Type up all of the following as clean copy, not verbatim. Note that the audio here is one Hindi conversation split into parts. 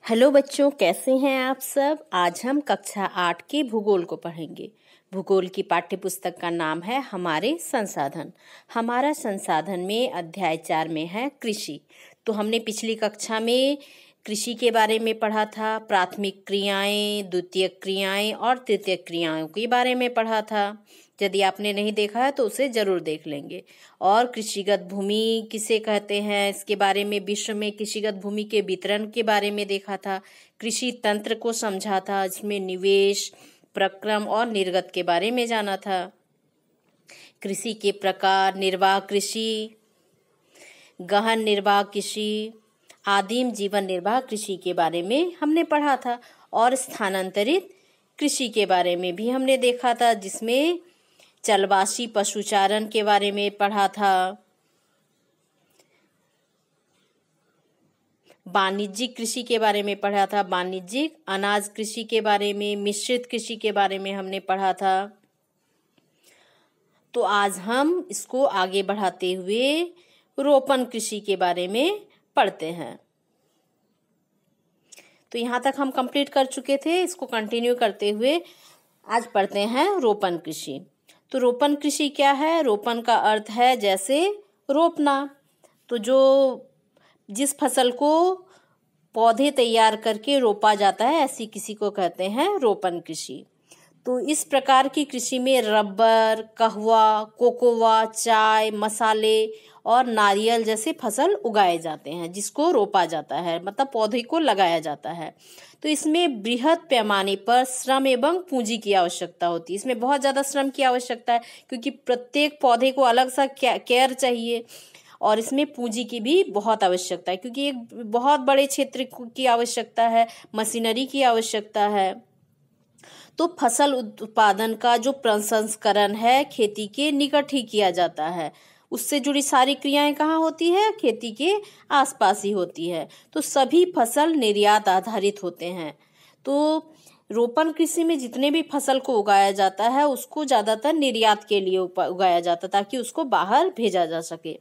हेलो बच्चों, कैसे हैं आप सब। आज हम कक्षा 8 के भूगोल को पढ़ेंगे। भूगोल की पाठ्य पुस्तक का नाम है हमारे संसाधन। हमारा संसाधन में अध्याय 4 में है कृषि। तो हमने पिछली कक्षा में कृषि के बारे में पढ़ा था। प्राथमिक क्रियाएं, द्वितीयक क्रियाएं और तृतीयक क्रियाओं के बारे में पढ़ा था। यदि आपने नहीं देखा है तो उसे जरूर देख लेंगे। और कृषिगत भूमि किसे कहते हैं, इसके बारे में, विश्व में कृषिगत भूमि के वितरण के बारे में देखा था। कृषि तंत्र को समझा था, इसमें निवेश, प्रक्रम और निर्गत के बारे में जाना था। कृषि के प्रकार, निर्वाह कृषि, गहन निर्वाह कृषि, आदिम जीवन निर्वाह कृषि के बारे में हमने पढ़ा था। और स्थानांतरित कृषि के बारे में भी हमने देखा था, जिसमें चलवासी पशुचारण के बारे में पढ़ा था। वाणिज्यिक कृषि के बारे में पढ़ा था। वाणिज्यिक अनाज कृषि के बारे में, मिश्रित कृषि के बारे में हमने पढ़ा था। तो आज हम इसको आगे बढ़ाते हुए रोपण कृषि के बारे में पढ़ते हैं। तो यहाँ तक हम कंप्लीट कर चुके थे। इसको कंटिन्यू करते हुए आज पढ़ते हैं रोपण कृषि। तो रोपण कृषि क्या है? रोपण का अर्थ है जैसे रोपना। तो जिस फसल को पौधे तैयार करके रोपा जाता है, ऐसी कृषि को कहते हैं रोपण कृषि। तो इस प्रकार की कृषि में रबर, कहवा, कोकोआ, चाय, मसाले और नारियल जैसे फसल उगाए जाते हैं, जिसको रोपा जाता है, मतलब पौधे को लगाया जाता है। तो इसमें बृहद पैमाने पर श्रम एवं पूंजी की आवश्यकता होती है। इसमें बहुत ज़्यादा श्रम की आवश्यकता है, क्योंकि प्रत्येक पौधे को अलग सा केयर चाहिए। और इसमें पूंजी की भी बहुत आवश्यकता है, क्योंकि एक बहुत बड़े क्षेत्र की आवश्यकता है, मशीनरी की आवश्यकता है। तो फसल उत्पादन का जो प्रसंस्करण है, खेती के निकट ही किया जाता है। उससे जुड़ी सारी क्रियाएं कहाँ होती है? खेती के आसपास ही होती है। तो सभी फसल निर्यात आधारित होते हैं। तो रोपण कृषि में जितने भी फसल को उगाया जाता है, उसको ज़्यादातर निर्यात के लिए उगाया जाता है, ताकि उसको बाहर भेजा जा सके।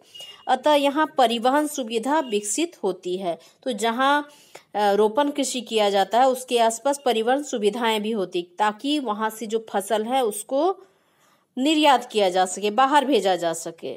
अतः यहाँ परिवहन सुविधा विकसित होती है। तो जहाँ रोपण कृषि किया जाता है, उसके आसपास परिवहन सुविधाएं भी होती, ताकि वहाँ से जो फसल है उसको निर्यात किया जा सके, बाहर भेजा जा सके।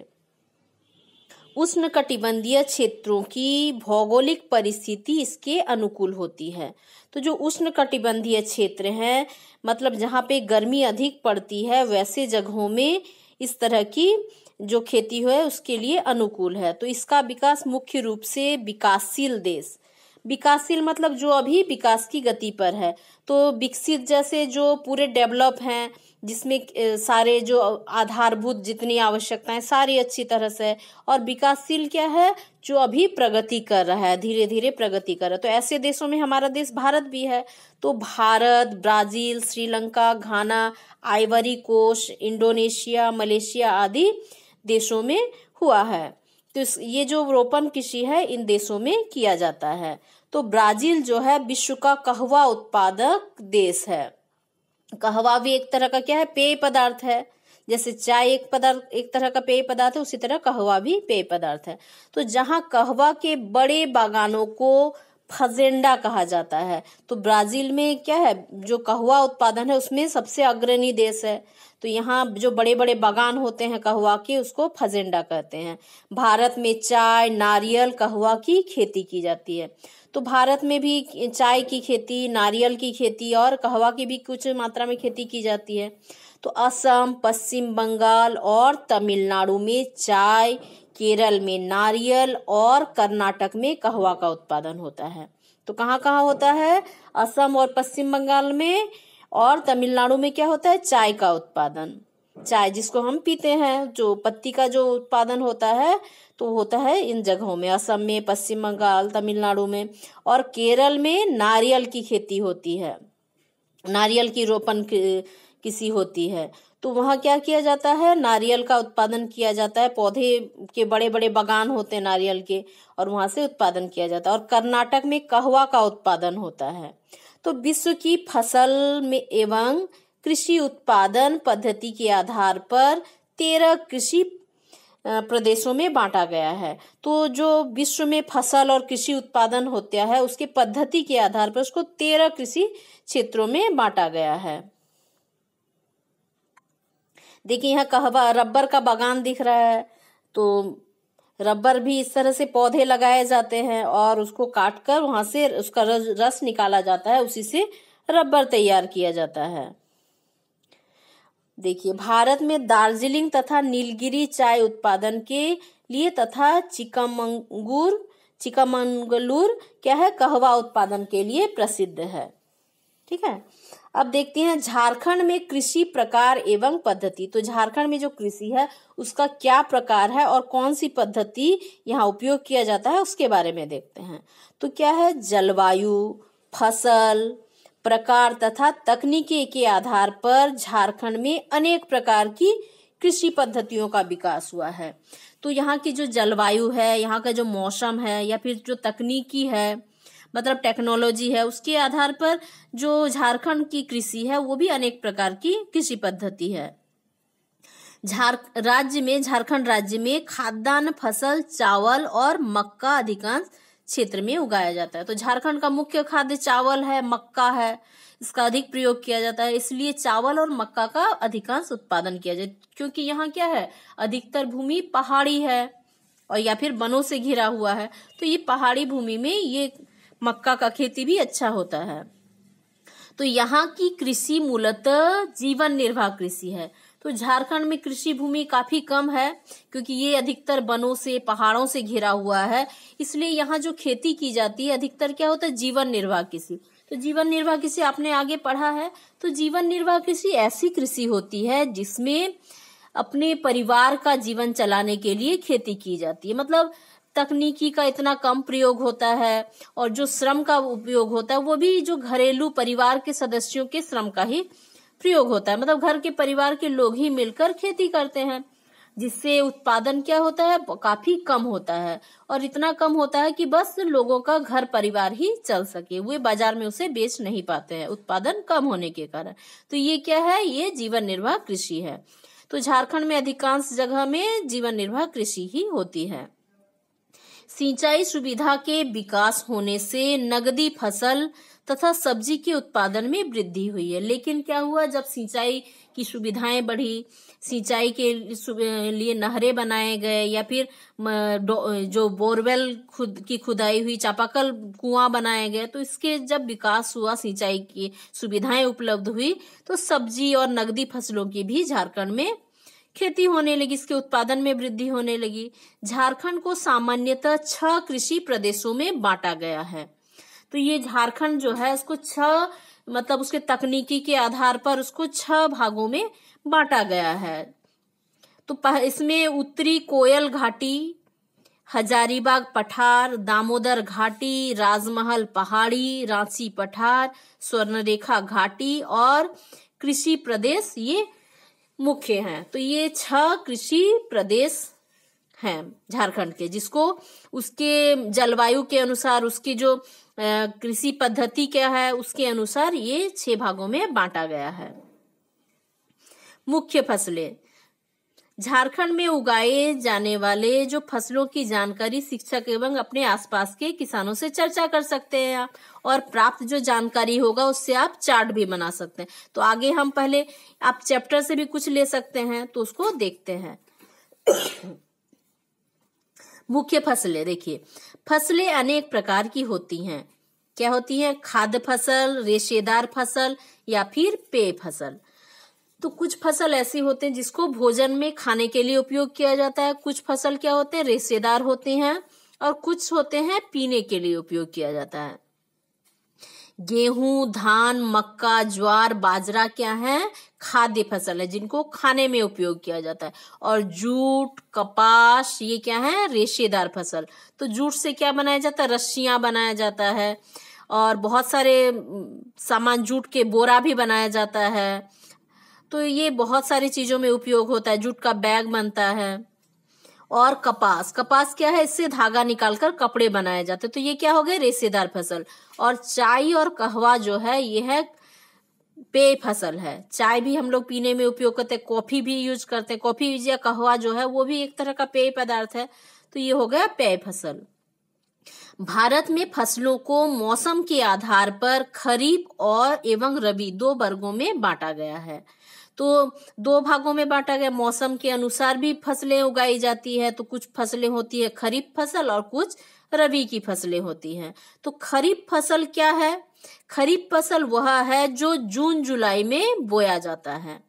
उष्णकटिबंधीय क्षेत्रों की भौगोलिक परिस्थिति इसके अनुकूल होती है। तो जो उष्णकटिबंधीय क्षेत्र हैं, मतलब जहाँ पे गर्मी अधिक पड़ती है, वैसे जगहों में इस तरह की जो खेती है उसके लिए अनुकूल है। तो इसका विकास मुख्य रूप से विकासशील देश, विकासशील मतलब जो अभी विकास की गति पर है। तो विकसित जैसे जो पूरे डेवलप हैं, जिसमें सारे जो आधारभूत जितनी आवश्यकताएं सारी अच्छी तरह से, और विकासशील क्या है? जो अभी प्रगति कर रहा है, धीरे धीरे प्रगति कर रहा है। तो ऐसे देशों में हमारा देश भारत भी है। तो भारत, ब्राजील, श्रीलंका, घाना, आइवरी कोस्ट, इंडोनेशिया, मलेशिया आदि देशों में हुआ है। तो ये जो रोपण कृषि है, इन देशों में किया जाता है। तो ब्राजील जो है विश्व का कहवा उत्पादक देश है। कहवा भी एक तरह का क्या है? पेय पदार्थ है। जैसे चाय एक तरह का पेय पदार्थ है, उसी तरह कहवा भी पेय पदार्थ है। तो जहाँ कहवा के बड़े बागानों को फजेंडा कहा जाता है, तो ब्राजील में क्या है? जो कहवा उत्पादन है उसमें सबसे अग्रणी देश है। तो यहाँ जो बड़े बड़े बागान होते हैं कहवा के, उसको फजेंडा कहते हैं। भारत में चाय, नारियल, कहवा की खेती की जाती है। तो भारत में भी चाय की खेती, नारियल की खेती और कहवा की भी कुछ मात्रा में खेती की जाती है। तो असम, पश्चिम बंगाल और तमिलनाडु में चाय, केरल में नारियल और कर्नाटक में कहवा का उत्पादन होता है। तो कहाँ कहाँ होता है? असम और पश्चिम बंगाल में, और तमिलनाडु में क्या होता है? चाय का उत्पादन। चाय जिसको हम पीते हैं, जो पत्ती का जो उत्पादन होता है, तो होता है इन जगहों में, असम में, पश्चिम बंगाल, तमिलनाडु में। और केरल में नारियल की खेती होती है, नारियल की रोपण कृषि होती है। तो वहाँ क्या किया जाता है? नारियल का उत्पादन किया जाता है। पौधे के बड़े बड़े बागान होते हैं नारियल के, और वहाँ से उत्पादन किया जाता है। और कर्नाटक में कहवा का उत्पादन होता है। तो विश्व की फसल में एवं कृषि उत्पादन पद्धति के आधार पर 13 कृषि प्रदेशों में बांटा गया है। तो जो विश्व में फसल और कृषि उत्पादन होता है उसके पद्धति के आधार पर उसको 13 कृषि क्षेत्रों में बांटा गया है। देखिए यहाँ कहवा रबर का बागान दिख रहा है। तो रबर भी इस तरह से पौधे लगाए जाते हैं और उसको काट कर वहां से उसका रस निकाला जाता है, उसी से रबर तैयार किया जाता है। देखिए भारत में दार्जिलिंग तथा नीलगिरी चाय उत्पादन के लिए तथा चिकमंगलूर क्या है, कहवा उत्पादन के लिए प्रसिद्ध है। ठीक है, अब देखते हैं झारखंड में कृषि प्रकार एवं पद्धति। तो झारखंड में जो कृषि है उसका क्या प्रकार है और कौन सी पद्धति यहाँ उपयोग किया जाता है उसके बारे में देखते हैं। तो क्या है, जलवायु, फसल प्रकार तथा तकनीकी के आधार पर झारखंड में अनेक प्रकार की कृषि पद्धतियों का विकास हुआ है। तो यहाँ की जो जलवायु है, यहाँ का जो मौसम है या फिर जो तकनीकी है मतलब टेक्नोलॉजी है, उसके आधार पर जो झारखंड की कृषि है वो भी अनेक प्रकार की कृषि पद्धति है। झारखंड राज्य में खाद्यान्न फसल चावल और मक्का अधिकांश क्षेत्र में उगाया जाता है। तो झारखंड का मुख्य खाद्य चावल है, मक्का है, इसका अधिक प्रयोग किया जाता है, इसलिए चावल और मक्का का अधिकांश उत्पादन किया जाए। क्योंकि यहाँ क्या है, अधिकतर भूमि पहाड़ी है और या फिर वनों से घिरा हुआ है, तो ये पहाड़ी भूमि में ये मक्का का खेती भी अच्छा होता है। तो यहाँ की कृषि मूलतः जीवन निर्वाह कृषि है। तो झारखंड में कृषि भूमि काफी कम है क्योंकि ये अधिकतर वनों से पहाड़ों से घिरा हुआ है, इसलिए यहाँ जो खेती की जाती है अधिकतर क्या होता है, जीवन निर्वाह कृषि। तो जीवन निर्वाह कृषि आपने आगे पढ़ा है। तो जीवन निर्वाह कृषि ऐसी कृषि होती है जिसमें अपने परिवार का जीवन चलाने के लिए खेती की जाती है। मतलब तकनीकी का इतना कम प्रयोग होता है और जो श्रम का उपयोग होता है वो भी जो घरेलू परिवार के सदस्यों के श्रम का ही प्रयोग होता है। मतलब घर के परिवार के लोग ही मिलकर खेती करते हैं, जिससे उत्पादन क्या होता है, काफी कम होता है और इतना कम होता है कि बस लोगों का घर परिवार ही चल सके, वे बाजार में उसे बेच नहीं पाते हैं उत्पादन कम होने के कारण। तो ये क्या है, ये जीवन निर्वाह कृषि है। तो झारखंड में अधिकांश जगह में जीवन निर्वाह कृषि ही होती है। सिंचाई सुविधा के विकास होने से नगदी फसल तथा सब्जी के उत्पादन में वृद्धि हुई है। लेकिन क्या हुआ, जब सिंचाई की सुविधाएं बढ़ी, सिंचाई के लिए नहरें बनाए गए या फिर जो बोरवेल की खुदाई हुई, चापाकल कुआं बनाए गए, तो इसके जब विकास हुआ, सिंचाई की सुविधाएं उपलब्ध हुई, तो सब्जी और नगदी फसलों की भी झारखंड में खेती होने लगी, इसके उत्पादन में वृद्धि होने लगी। झारखंड को सामान्यतः 6 कृषि प्रदेशों में बांटा गया है। तो ये झारखंड जो है उसको 6 मतलब उसके तकनीकी के आधार पर उसको 6 भागों में बांटा गया है। तो इसमें उत्तरी कोयल घाटी, हजारीबाग पठार, दामोदर घाटी, राजमहल पहाड़ी, रांची पठार, स्वर्णरेखा घाटी और कृषि प्रदेश ये मुख्य हैं। तो ये 6 कृषि प्रदेश हैं झारखंड के, जिसको उसके जलवायु के अनुसार, उसकी जो कृषि पद्धति क्या है उसके अनुसार ये 6 भागों में बांटा गया है। मुख्य फसलें, झारखंड में उगाए जाने वाले जो फसलों की जानकारी शिक्षक एवं अपने आसपास के किसानों से चर्चा कर सकते हैं आप, और प्राप्त जो जानकारी होगा उससे आप चार्ट भी बना सकते हैं। तो आगे हम पहले आप चैप्टर से भी कुछ ले सकते हैं, तो उसको देखते हैं। मुख्य फसलें, देखिए फसलें अनेक प्रकार की होती हैं। क्या होती हैं, खाद्य फसल, रेशेदार फसल या फिर पेय फसल। तो कुछ फसल ऐसी होते हैं जिसको भोजन में खाने के लिए उपयोग किया जाता है, कुछ फसल क्या होते हैं, रेशेदार होते हैं, और कुछ होते हैं पीने के लिए उपयोग किया जाता है। गेहूं, धान, मक्का, ज्वार, बाजरा क्या है, खाद्य फसल है जिनको खाने में उपयोग किया जाता है। और जूट, कपास ये क्या है, रेशेदार फसल। तो जूट से क्या बनाया जाता है, रस्सियां बनाया जाता है, और बहुत सारे सामान, जूट के बोरा भी बनाया जाता है। तो ये बहुत सारी चीजों में उपयोग होता है, जूट का बैग बनता है। और कपास, कपास क्या है, इससे धागा निकालकर कपड़े बनाए जाते हैं। तो ये क्या हो गए, रेशेदार फसल। और चाय और कहवा जो है ये है पेय फसल है। चाय भी हम लोग पीने में उपयोग करते हैं, कॉफी भी यूज करते हैं, कॉफी या कहवा जो है वो भी एक तरह का पेय पदार्थ है। तो ये हो गया पेय फसल। भारत में फसलों को मौसम के आधार पर खरीफ और एवं रबी 2 वर्गों में बांटा गया है। तो 2 भागों में बांटा गया, मौसम के अनुसार भी फसलें उगाई जाती है। तो कुछ फसलें होती है खरीफ फसल और कुछ रबी की फसलें होती हैं। तो खरीफ फसल क्या है? खरीफ फसल वह है जो जून जुलाई में बोया जाता है,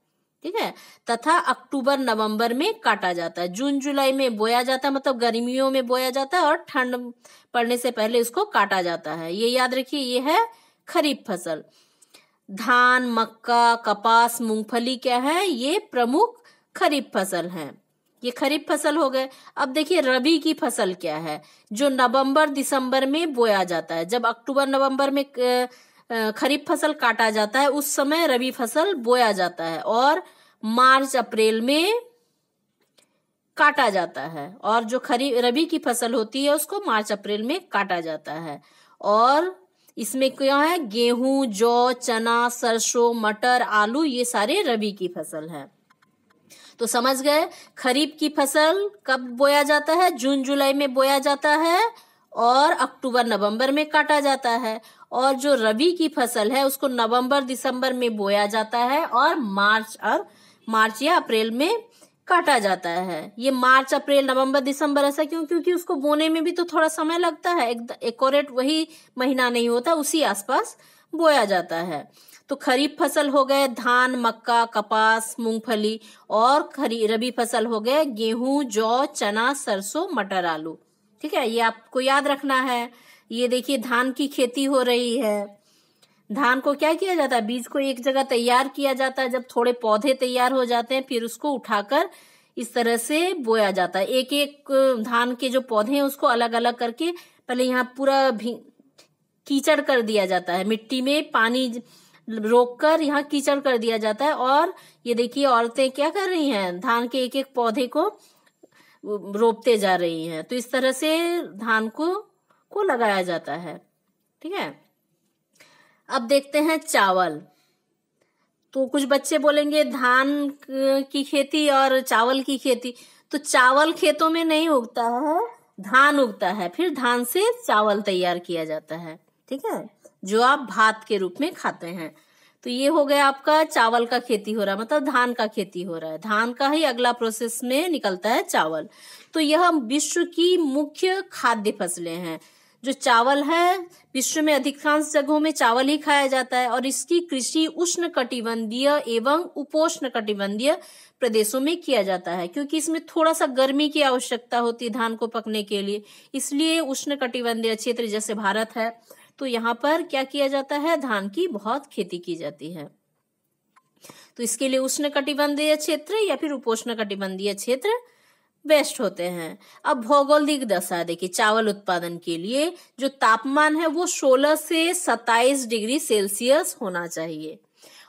ठीक है, तथा अक्टूबर नवंबर में काटा जाता है। जून जुलाई में बोया जाता है, मतलब गर्मियों में बोया जाता है, और ठंड पड़ने से पहले उसको काटा जाता है। ये याद रखिए, ये है खरीफ फसल। धान, मक्का, कपास, मूंगफली क्या है? ये प्रमुख खरीफ फसल हैं। ये खरीफ फसल हो गए। अब देखिए रबी की फसल क्या है, जो नवंबर दिसंबर में बोया जाता है। जब अक्टूबर नवंबर में खरीफ फसल काटा जाता है, उस समय रबी फसल बोया जाता है, और मार्च अप्रैल में काटा जाता है। और जो रबी की फसल होती है उसको मार्च अप्रैल में काटा जाता है। और इसमें क्या है? गेहूं, जौ, चना, सरसों, मटर, आलू, ये सारे रबी की फसल है। तो समझ गए, खरीफ की फसल कब बोया जाता है? जून जुलाई में बोया जाता है और अक्टूबर नवंबर में काटा जाता है। और जो रबी की फसल है उसको नवंबर दिसंबर में बोया जाता है और मार्च या अप्रैल में काटा जाता है। ये मार्च अप्रैल नवंबर दिसंबर ऐसा क्यों? क्योंकि उसको बोने में भी तो थोड़ा समय लगता है, एक्यूरेट वही महीना नहीं होता, उसी आसपास बोया जाता है। तो खरीफ फसल हो गए धान, मक्का, कपास, मूंगफली, और रबी फसल हो गए गेहूं, जौ, चना, सरसों, मटर, आलू, ठीक है, ये आपको याद रखना है। ये देखिए धान की खेती हो रही है। धान को क्या किया जाता है? बीज को एक जगह तैयार किया जाता है। जब थोड़े पौधे तैयार हो जाते हैं फिर उसको उठाकर इस तरह से बोया जाता है। एक एक धान के जो पौधे हैं उसको अलग अलग करके पहले यहाँ पूरा कीचड़ कर दिया जाता है, मिट्टी में पानी रोककर यहाँ कीचड़ कर दिया जाता है। और ये देखिए औरतें क्या कर रही हैं? धान के एक एक पौधे को रोपते जा रही हैं। तो इस तरह से धान को लगाया जाता है, ठीक है। अब देखते हैं चावल। तो कुछ बच्चे बोलेंगे धान की खेती और चावल की खेती। तो चावल खेतों में नहीं उगता है, धान उगता है, फिर धान से चावल तैयार किया जाता है, ठीक है, जो आप भात के रूप में खाते हैं। तो ये हो गया आपका चावल का खेती हो रहा है, मतलब धान का खेती हो रहा है। धान का ही अगला प्रोसेस में निकलता है चावल। तो यह विश्व की मुख्य खाद्य फसलें हैं। जो चावल है, विश्व में अधिकांश जगहों में चावल ही खाया जाता है, और इसकी कृषि उष्ण कटिबंधीय एवं उपोष्ण कटिबंधीय प्रदेशों में किया जाता है, क्योंकि इसमें थोड़ा सा गर्मी की आवश्यकता होती है धान को पकने के लिए। इसलिए उष्ण कटिबंधीय क्षेत्र जैसे भारत है, तो यहाँ पर क्या किया जाता है? धान की बहुत खेती की जाती है। तो इसके लिए उष्ण कटिबंधीय क्षेत्र या फिर उपोष्ण कटिबंधीय क्षेत्र बेस्ट होते हैं। अब भौगोलिक दशा देखिए, चावल उत्पादन के लिए जो तापमान है वो 16 से 27 डिग्री सेल्सियस होना चाहिए,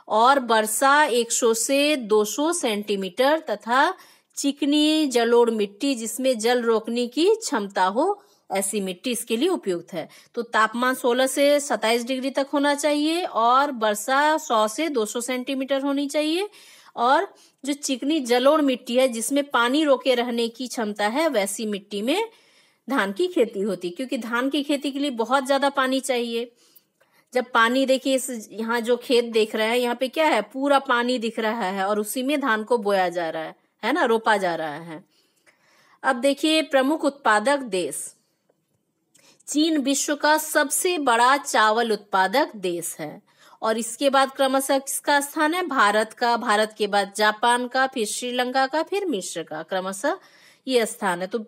और वर्षा 100 से 200 सेंटीमीटर तथा चिकनी जलोढ़ मिट्टी जिसमें जल रोकने की क्षमता हो, ऐसी मिट्टी इसके लिए उपयुक्त है। तो तापमान 16 से 27 डिग्री तक होना चाहिए, और वर्षा 100 से 200 सेंटीमीटर होनी चाहिए, और जो चिकनी जलोढ़ मिट्टी है जिसमें पानी रोके रहने की क्षमता है, वैसी मिट्टी में धान की खेती होती, क्योंकि धान की खेती के लिए बहुत ज्यादा पानी चाहिए। जब पानी देखिए, यहाँ जो खेत देख रहे हैं यहाँ पे क्या है? पूरा पानी दिख रहा है, और उसी में धान को बोया जा रहा है ना, रोपा जा रहा है। अब देखिए प्रमुख उत्पादक देश। चीन विश्व का सबसे बड़ा चावल उत्पादक देश है, और इसके बाद क्रमशः किसका स्थान है? भारत का। भारत के बाद जापान का, फिर श्रीलंका का, फिर मिस्र का, क्रमशः ये स्थान है। तो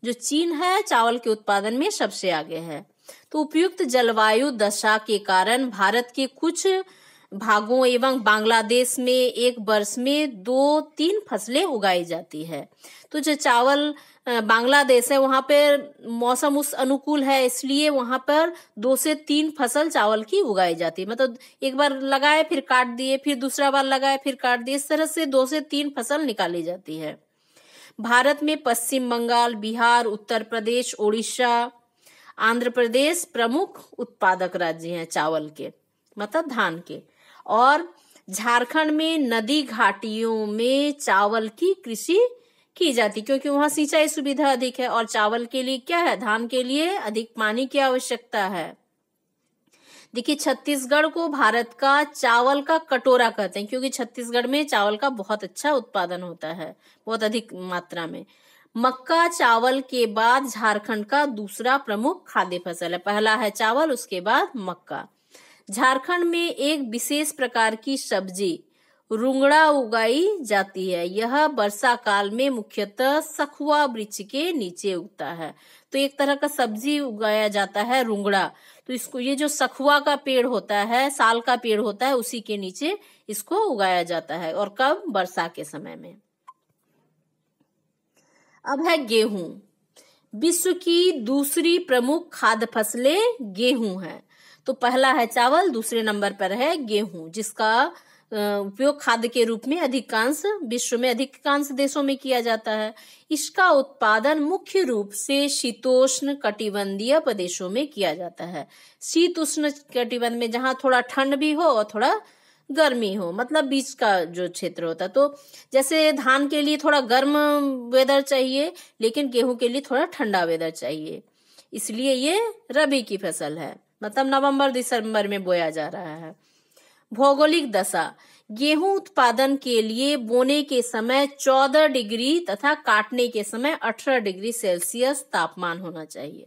जो चीन है चावल के उत्पादन में सबसे आगे है। तो उपयुक्त जलवायु दशा के कारण भारत के कुछ भागों एवं बांग्लादेश में एक वर्ष में 2-3 फसलें उगाई जाती है। तो जो चावल बांग्लादेश है वहां पर मौसम उस अनुकूल है, इसलिए वहां पर 2 से 3 फसल चावल की उगाई जाती है। मतलब एक बार लगाए फिर काट दिए, फिर दूसरा बार लगाए फिर काट दिए, इस तरह से 2 से 3 फसल निकाली जाती है। भारत में पश्चिम बंगाल, बिहार, उत्तर प्रदेश, ओडिशा, आंध्र प्रदेश प्रमुख उत्पादक राज्य हैं चावल के, मतलब धान के। और झारखंड में नदी घाटियों में चावल की कृषि की जाती, क्योंकि वहां सिंचाई सुविधा अधिक है और चावल के लिए क्या है, धान के लिए अधिक पानी की आवश्यकता है। देखिए, छत्तीसगढ़ को भारत का चावल का कटोरा कहते हैं, क्योंकि छत्तीसगढ़ में चावल का बहुत अच्छा उत्पादन होता है, बहुत अधिक मात्रा में। मक्का चावल के बाद झारखंड का दूसरा प्रमुख खाद्य फसल है। पहला है चावल, उसके बाद मक्का। झारखंड में एक विशेष प्रकार की सब्जी रुंगड़ा उगाई जाती है। यह वर्षा काल में मुख्यतः सखुआ वृक्ष के नीचे उगता है। तो एक तरह का सब्जी उगाया जाता है रुंगड़ा। तो इसको, ये जो सखुआ का पेड़ होता है, साल का पेड़ होता है, उसी के नीचे इसको उगाया जाता है। और कब? वर्षा के समय में। अब है गेहूं। विश्व की दूसरी प्रमुख खाद्य फसलें गेहूं है। तो पहला है चावल, दूसरे नंबर पर है गेहूं, जिसका उपयोग खाद्य के रूप में अधिकांश विश्व में अधिकांश देशों में किया जाता है। इसका उत्पादन मुख्य रूप से शीतोष्ण कटिबंधीय प्रदेशों में किया जाता है। शीत उष्ण कटिबंध में जहां थोड़ा ठंड भी हो और थोड़ा गर्मी हो, मतलब बीच का जो क्षेत्र होता है। तो जैसे धान के लिए थोड़ा गर्म वेदर चाहिए, लेकिन गेहूं के लिए थोड़ा ठंडा वेदर चाहिए, इसलिए ये रबी की फसल है, मतलब नवंबर दिसंबर में बोया जा रहा है। भौगोलिक दशा। गेहूं उत्पादन के लिए बोने के समय 14 डिग्री तथा काटने के समय 18 डिग्री सेल्सियस तापमान होना चाहिए।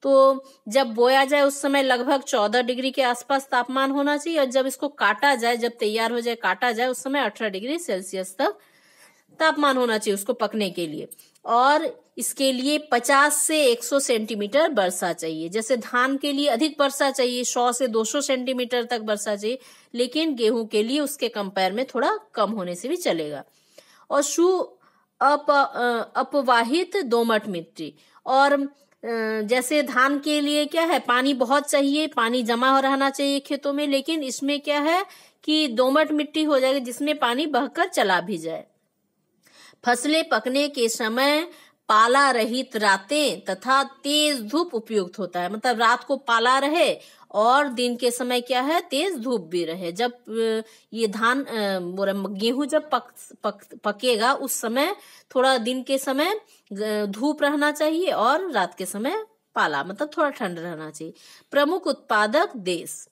तो जब बोया जाए उस समय लगभग 14 डिग्री के आसपास तापमान होना चाहिए, और जब इसको काटा जाए, जब तैयार हो जाए, काटा जाए, उस समय 18 डिग्री सेल्सियस तक तापमान होना चाहिए उसको पकने के लिए। और इसके लिए 50 से 100 सेंटीमीटर वर्षा चाहिए। जैसे धान के लिए अधिक वर्षा चाहिए, 100 से 200 सेंटीमीटर तक वर्षा चाहिए, लेकिन गेहूं के लिए उसके कंपेयर में थोड़ा कम होने से भी चलेगा। और अपवाहित दोमट मिट्टी। और जैसे धान के लिए क्या है, पानी बहुत चाहिए, पानी जमा हो रहना चाहिए खेतों में, लेकिन इसमें क्या है कि दोमट मिट्टी हो जाएगी जिसमें पानी बहकर चला भी जाए। फसलें पकने के समय पाला रहित रातें तथा तेज धूप उपयुक्त होता है, मतलब रात को पाला रहे और दिन के समय क्या है, तेज धूप भी रहे। जब ये धान गेहूं जब पकेगा उस समय थोड़ा दिन के समय धूप रहना चाहिए और रात के समय पाला, मतलब थोड़ा ठंड रहना चाहिए। प्रमुख उत्पादक देश: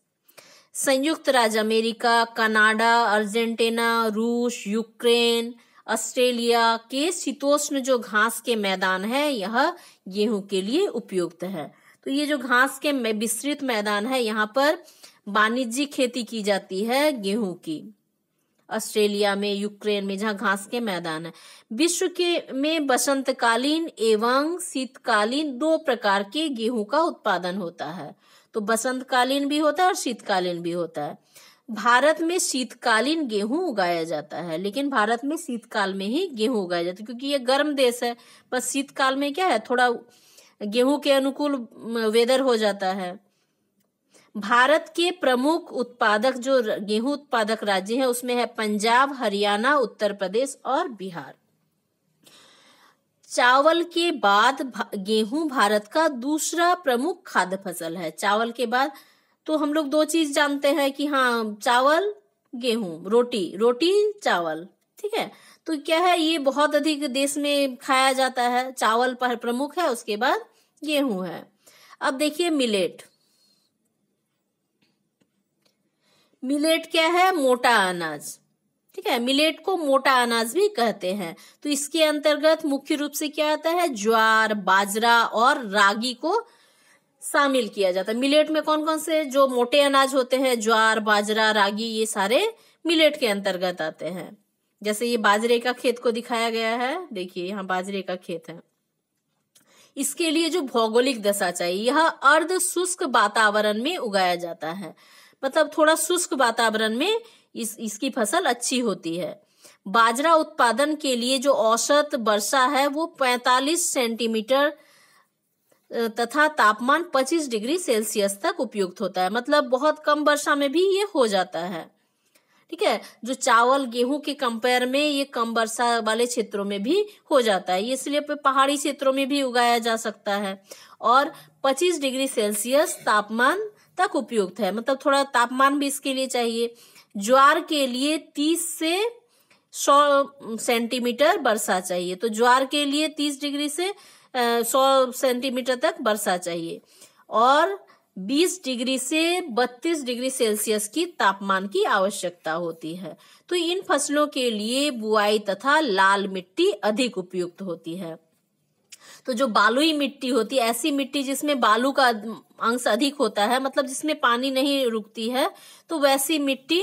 संयुक्त राज्य अमेरिका, कनाडा, अर्जेंटीना, रूस, यूक्रेन, ऑस्ट्रेलिया के शीतोष्ण जो घास के मैदान है, यह गेहूं के लिए उपयुक्त है। तो ये जो घास के विस्तृत मैदान है, यहाँ पर वाणिज्यिक खेती की जाती है गेहूं की। ऑस्ट्रेलिया में, यूक्रेन में, जहाँ घास के मैदान है। विश्व के में बसंतकालीन एवं शीतकालीन 2 प्रकार के गेहूं का उत्पादन होता है। तो बसंतकालीन भी होता है और शीतकालीन भी होता है। भारत में शीतकालीन गेहूं उगाया जाता है, लेकिन भारत में शीतकाल में ही गेहूं उगाया जाता है, क्योंकि ये गर्म देश है। बस शीतकाल में क्या है, थोड़ा गेहूं के अनुकूल वेदर हो जाता है। भारत के प्रमुख उत्पादक जो गेहूं उत्पादक राज्य है, उसमें है पंजाब, हरियाणा, उत्तर प्रदेश और बिहार। चावल के बाद गेहूं भारत का दूसरा प्रमुख खाद्य फसल है। चावल के बाद तो हम लोग 2 चीज जानते हैं कि हाँ, चावल, गेहूं, रोटी चावल, ठीक है। तो क्या है, ये बहुत अधिक देश में खाया जाता है। चावल पर प्रमुख है, उसके बाद गेहूं है। अब देखिए मिलेट। मिलेट क्या है? मोटा अनाज, ठीक है। मिलेट को मोटा अनाज भी कहते हैं। तो इसके अंतर्गत मुख्य रूप से क्या आता है, ज्वार, बाजरा और रागी को शामिल किया जाता है। मिलेट में कौन कौन से जो मोटे अनाज होते हैं, ज्वार, बाजरा, रागी, ये सारे मिलेट के अंतर्गत आते हैं। जैसे ये बाजरे का खेत को दिखाया गया है, देखिए यहाँ बाजरे का खेत है। इसके लिए जो भौगोलिक दशा चाहिए, यह अर्ध शुष्क वातावरण में उगाया जाता है, मतलब थोड़ा शुष्क वातावरण में इसकी फसल अच्छी होती है। बाजरा उत्पादन के लिए जो औसत वर्षा है वो 45 सेंटीमीटर तथा तापमान 25 डिग्री सेल्सियस तक उपयुक्त होता है, मतलब बहुत कम वर्षा में भी ये हो जाता है, ठीक है। जो चावल गेहूं के कंपेयर में ये कम वर्षा वाले क्षेत्रों में भी हो जाता है, इसलिए पहाड़ी क्षेत्रों में भी उगाया जा सकता है। और 25 डिग्री सेल्सियस तापमान तक उपयुक्त है, मतलब थोड़ा तापमान भी इसके लिए चाहिए। ज्वार के लिए 30 से 100 सेंटीमीटर वर्षा चाहिए। तो ज्वार के लिए 30 डिग्री से 100 सेंटीमीटर तक वर्षा चाहिए और 20 डिग्री से 32 डिग्री सेल्सियस की तापमान की आवश्यकता होती है। तो इन फसलों के लिए बुआई तथा लाल मिट्टी अधिक उपयुक्त होती है। तो जो बालुई मिट्टी होती है, ऐसी मिट्टी जिसमें बालू का अंश अधिक होता है, मतलब जिसमें पानी नहीं रुकती है, तो वैसी मिट्टी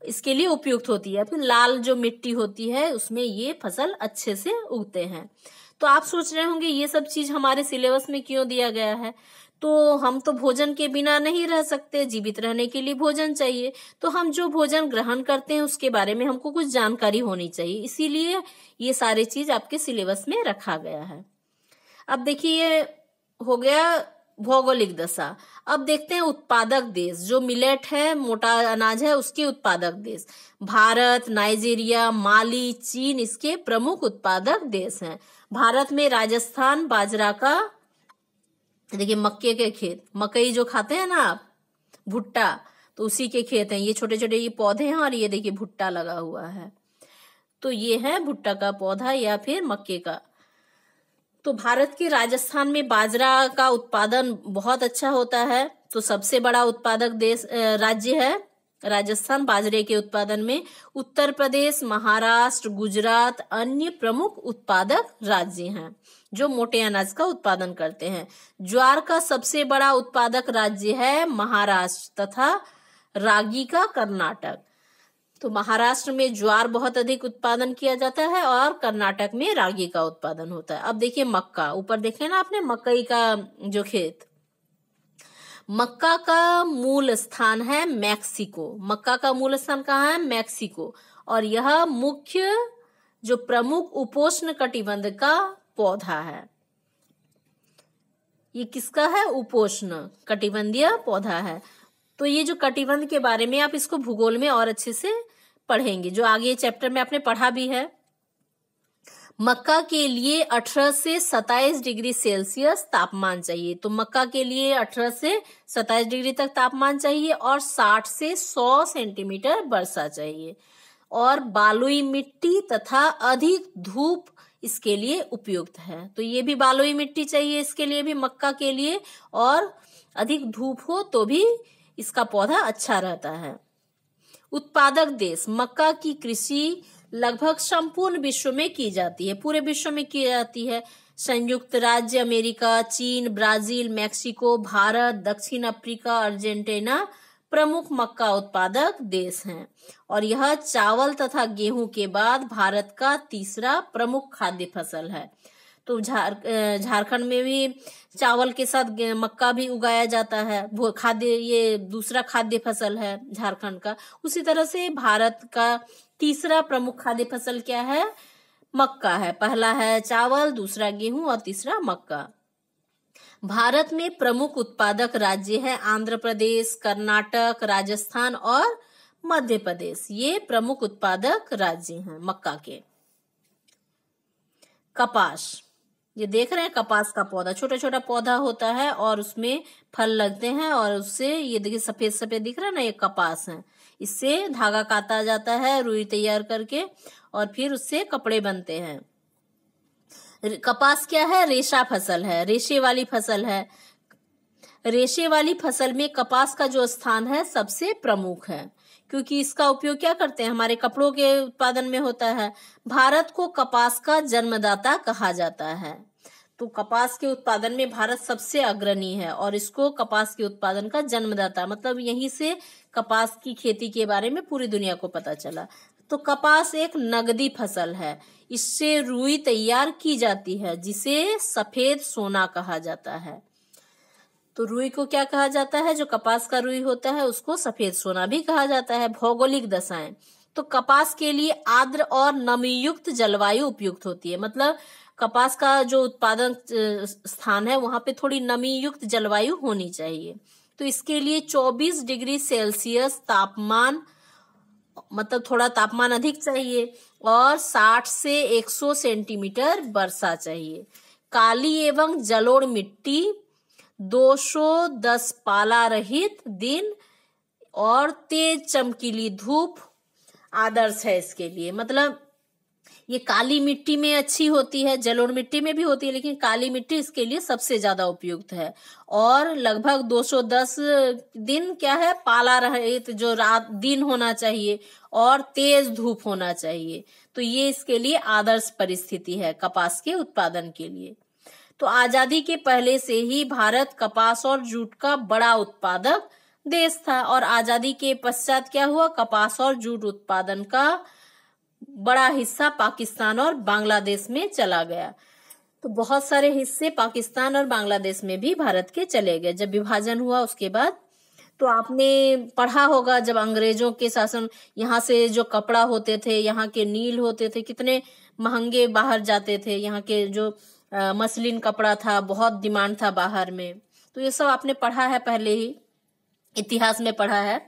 इसके लिए उपयुक्त होती है। फिर लाल जो मिट्टी होती है उसमें ये फसल अच्छे से उगते हैं। तो आप सोच रहे होंगे ये सब चीज हमारे सिलेबस में क्यों दिया गया है। तो हम तो भोजन के बिना नहीं रह सकते, जीवित रहने के लिए भोजन चाहिए। तो हम जो भोजन ग्रहण करते हैं उसके बारे में हमको कुछ जानकारी होनी चाहिए, इसीलिए ये सारी चीज आपके सिलेबस में रखा गया है। अब देखिए हो गया भौगोलिक दशा। अब देखते हैं उत्पादक देश। जो मिलेट है, मोटा अनाज है, उसके उत्पादक देश भारत, नाइजीरिया, माली, चीन इसके प्रमुख उत्पादक देश हैं। भारत में राजस्थान बाजरा का, देखिए मक्के के खेत, मकई जो खाते हैं ना आप, भुट्टा, तो उसी के खेत हैं। ये छोटे छोटे ये पौधे हैं और ये देखिए भुट्टा लगा हुआ है, तो ये है भुट्टा का पौधा या फिर मक्के का। तो भारत के राजस्थान में बाजरा का उत्पादन बहुत अच्छा होता है। तो सबसे बड़ा उत्पादक देश राज्य है राजस्थान बाजरे के उत्पादन में। उत्तर प्रदेश, महाराष्ट्र, गुजरात अन्य प्रमुख उत्पादक राज्य हैं जो मोटे अनाज का उत्पादन करते हैं। ज्वार का सबसे बड़ा उत्पादक राज्य है महाराष्ट्र तथा रागी का कर्नाटक। तो महाराष्ट्र में ज्वार बहुत अधिक उत्पादन किया जाता है और कर्नाटक में रागी का उत्पादन होता है। अब देखिए मक्का, ऊपर देखे ना आपने मकई का जो खेत, मक्का का मूल स्थान है मैक्सिको। मक्का का मूल स्थान कहाँ है? मैक्सिको। और यह मुख्य जो प्रमुख उपोष्ण कटिबंध का पौधा है। ये किसका है? उपोष्ण कटिबंधीय पौधा है। तो ये जो कटिबंध के बारे में आप इसको भूगोल में और अच्छे से पढ़ेंगे, जो आगे चैप्टर में आपने पढ़ा भी है। मक्का के लिए 18 से 27 डिग्री सेल्सियस तापमान चाहिए। तो मक्का के लिए 18 से 27 डिग्री तक तापमान चाहिए और 60 से 100 सेंटीमीटर वर्षा चाहिए। और बालुई मिट्टी तथा अधिक धूप इसके लिए उपयुक्त है। तो ये भी बालुई मिट्टी चाहिए इसके लिए भी, मक्का के लिए, और अधिक धूप हो तो भी इसका पौधा अच्छा रहता है। उत्पादक देश, मक्का की कृषि लगभग संपूर्ण विश्व में की जाती है, पूरे विश्व में की जाती है। संयुक्त राज्य अमेरिका, चीन, ब्राजील, मैक्सिको, भारत, दक्षिण अफ्रीका, अर्जेंटीना प्रमुख मक्का उत्पादक देश हैं। और यह चावल तथा गेहूं के बाद भारत का तीसरा प्रमुख खाद्य फसल है। तो झारखंड में भी चावल के साथ मक्का भी उगाया जाता है, वो खाद्य, ये दूसरा खाद्य फसल है झारखंड का। उसी तरह से भारत का तीसरा प्रमुख खाद्य फसल क्या है? मक्का है। पहला है चावल, दूसरा गेहूं और तीसरा मक्का। भारत में प्रमुख उत्पादक राज्य है आंध्र प्रदेश, कर्नाटक, राजस्थान और मध्य प्रदेश। ये प्रमुख उत्पादक राज्य हैं मक्का के। कपास, ये देख रहे हैं कपास का पौधा, छोटा छोटा पौधा होता है और उसमें फल लगते हैं और उससे ये देखिए सफेद सफेद दिख रहा है ना, ये कपास है। इससे धागा काटा जाता है रुई तैयार करके और फिर उससे कपड़े बनते हैं। कपास क्या है? रेशा फसल है, रेशे वाली फसल है। रेशे वाली फसल में कपास का जो स्थान है सबसे प्रमुख है, क्योंकि इसका उपयोग क्या करते हैं? हमारे कपड़ों के उत्पादन में होता है। भारत को कपास का जन्मदाता कहा जाता है। तो कपास के उत्पादन में भारत सबसे अग्रणी है और इसको कपास के उत्पादन का जन्मदाता, मतलब यहीं से कपास की खेती के बारे में पूरी दुनिया को पता चला। तो कपास एक नगदी फसल है, इससे रुई तैयार की जाती है जिसे सफेद सोना कहा जाता है। तो रुई को क्या कहा जाता है? जो कपास का रुई होता है उसको सफेद सोना भी कहा जाता है। भौगोलिक दशाएं, तो कपास के लिए आर्द्र और नमीयुक्त जलवायु उपयुक्त होती है। मतलब कपास का जो उत्पादन स्थान है वहां पे थोड़ी नमीयुक्त जलवायु होनी चाहिए। तो इसके लिए 24 डिग्री सेल्सियस तापमान, मतलब थोड़ा तापमान अधिक चाहिए, और 60 से 100 सेंटीमीटर वर्षा चाहिए। काली एवं जलोढ़ मिट्टी 210 पाला रहित दिन और तेज चमकीली धूप आदर्श है इसके लिए। मतलब ये काली मिट्टी में अच्छी होती है, जलोढ़ मिट्टी में भी होती है, लेकिन काली मिट्टी इसके लिए सबसे ज्यादा उपयुक्त है। और लगभग 210 दिन क्या है, पाला रहित जो रात दिन होना चाहिए और तेज धूप होना चाहिए। तो ये इसके लिए आदर्श परिस्थिति है कपास के उत्पादन के लिए। तो आजादी के पहले से ही भारत कपास और जूट का बड़ा उत्पादक देश था, और आजादी के पश्चात क्या हुआ, कपास और जूट उत्पादन का बड़ा हिस्सा पाकिस्तान और बांग्लादेश में चला गया। तो बहुत सारे हिस्से पाकिस्तान और बांग्लादेश में भी भारत के चले गए जब विभाजन हुआ उसके बाद। तो आपने पढ़ा होगा जब अंग्रेजों के शासन, यहाँ से जो कपड़ा होते थे, यहाँ के नील होते थे, कितने महंगे बाहर जाते थे। यहाँ के जो मसलिन कपड़ा था, बहुत डिमांड था बाहर में। तो ये सब आपने पढ़ा है, पहले ही इतिहास में पढ़ा है।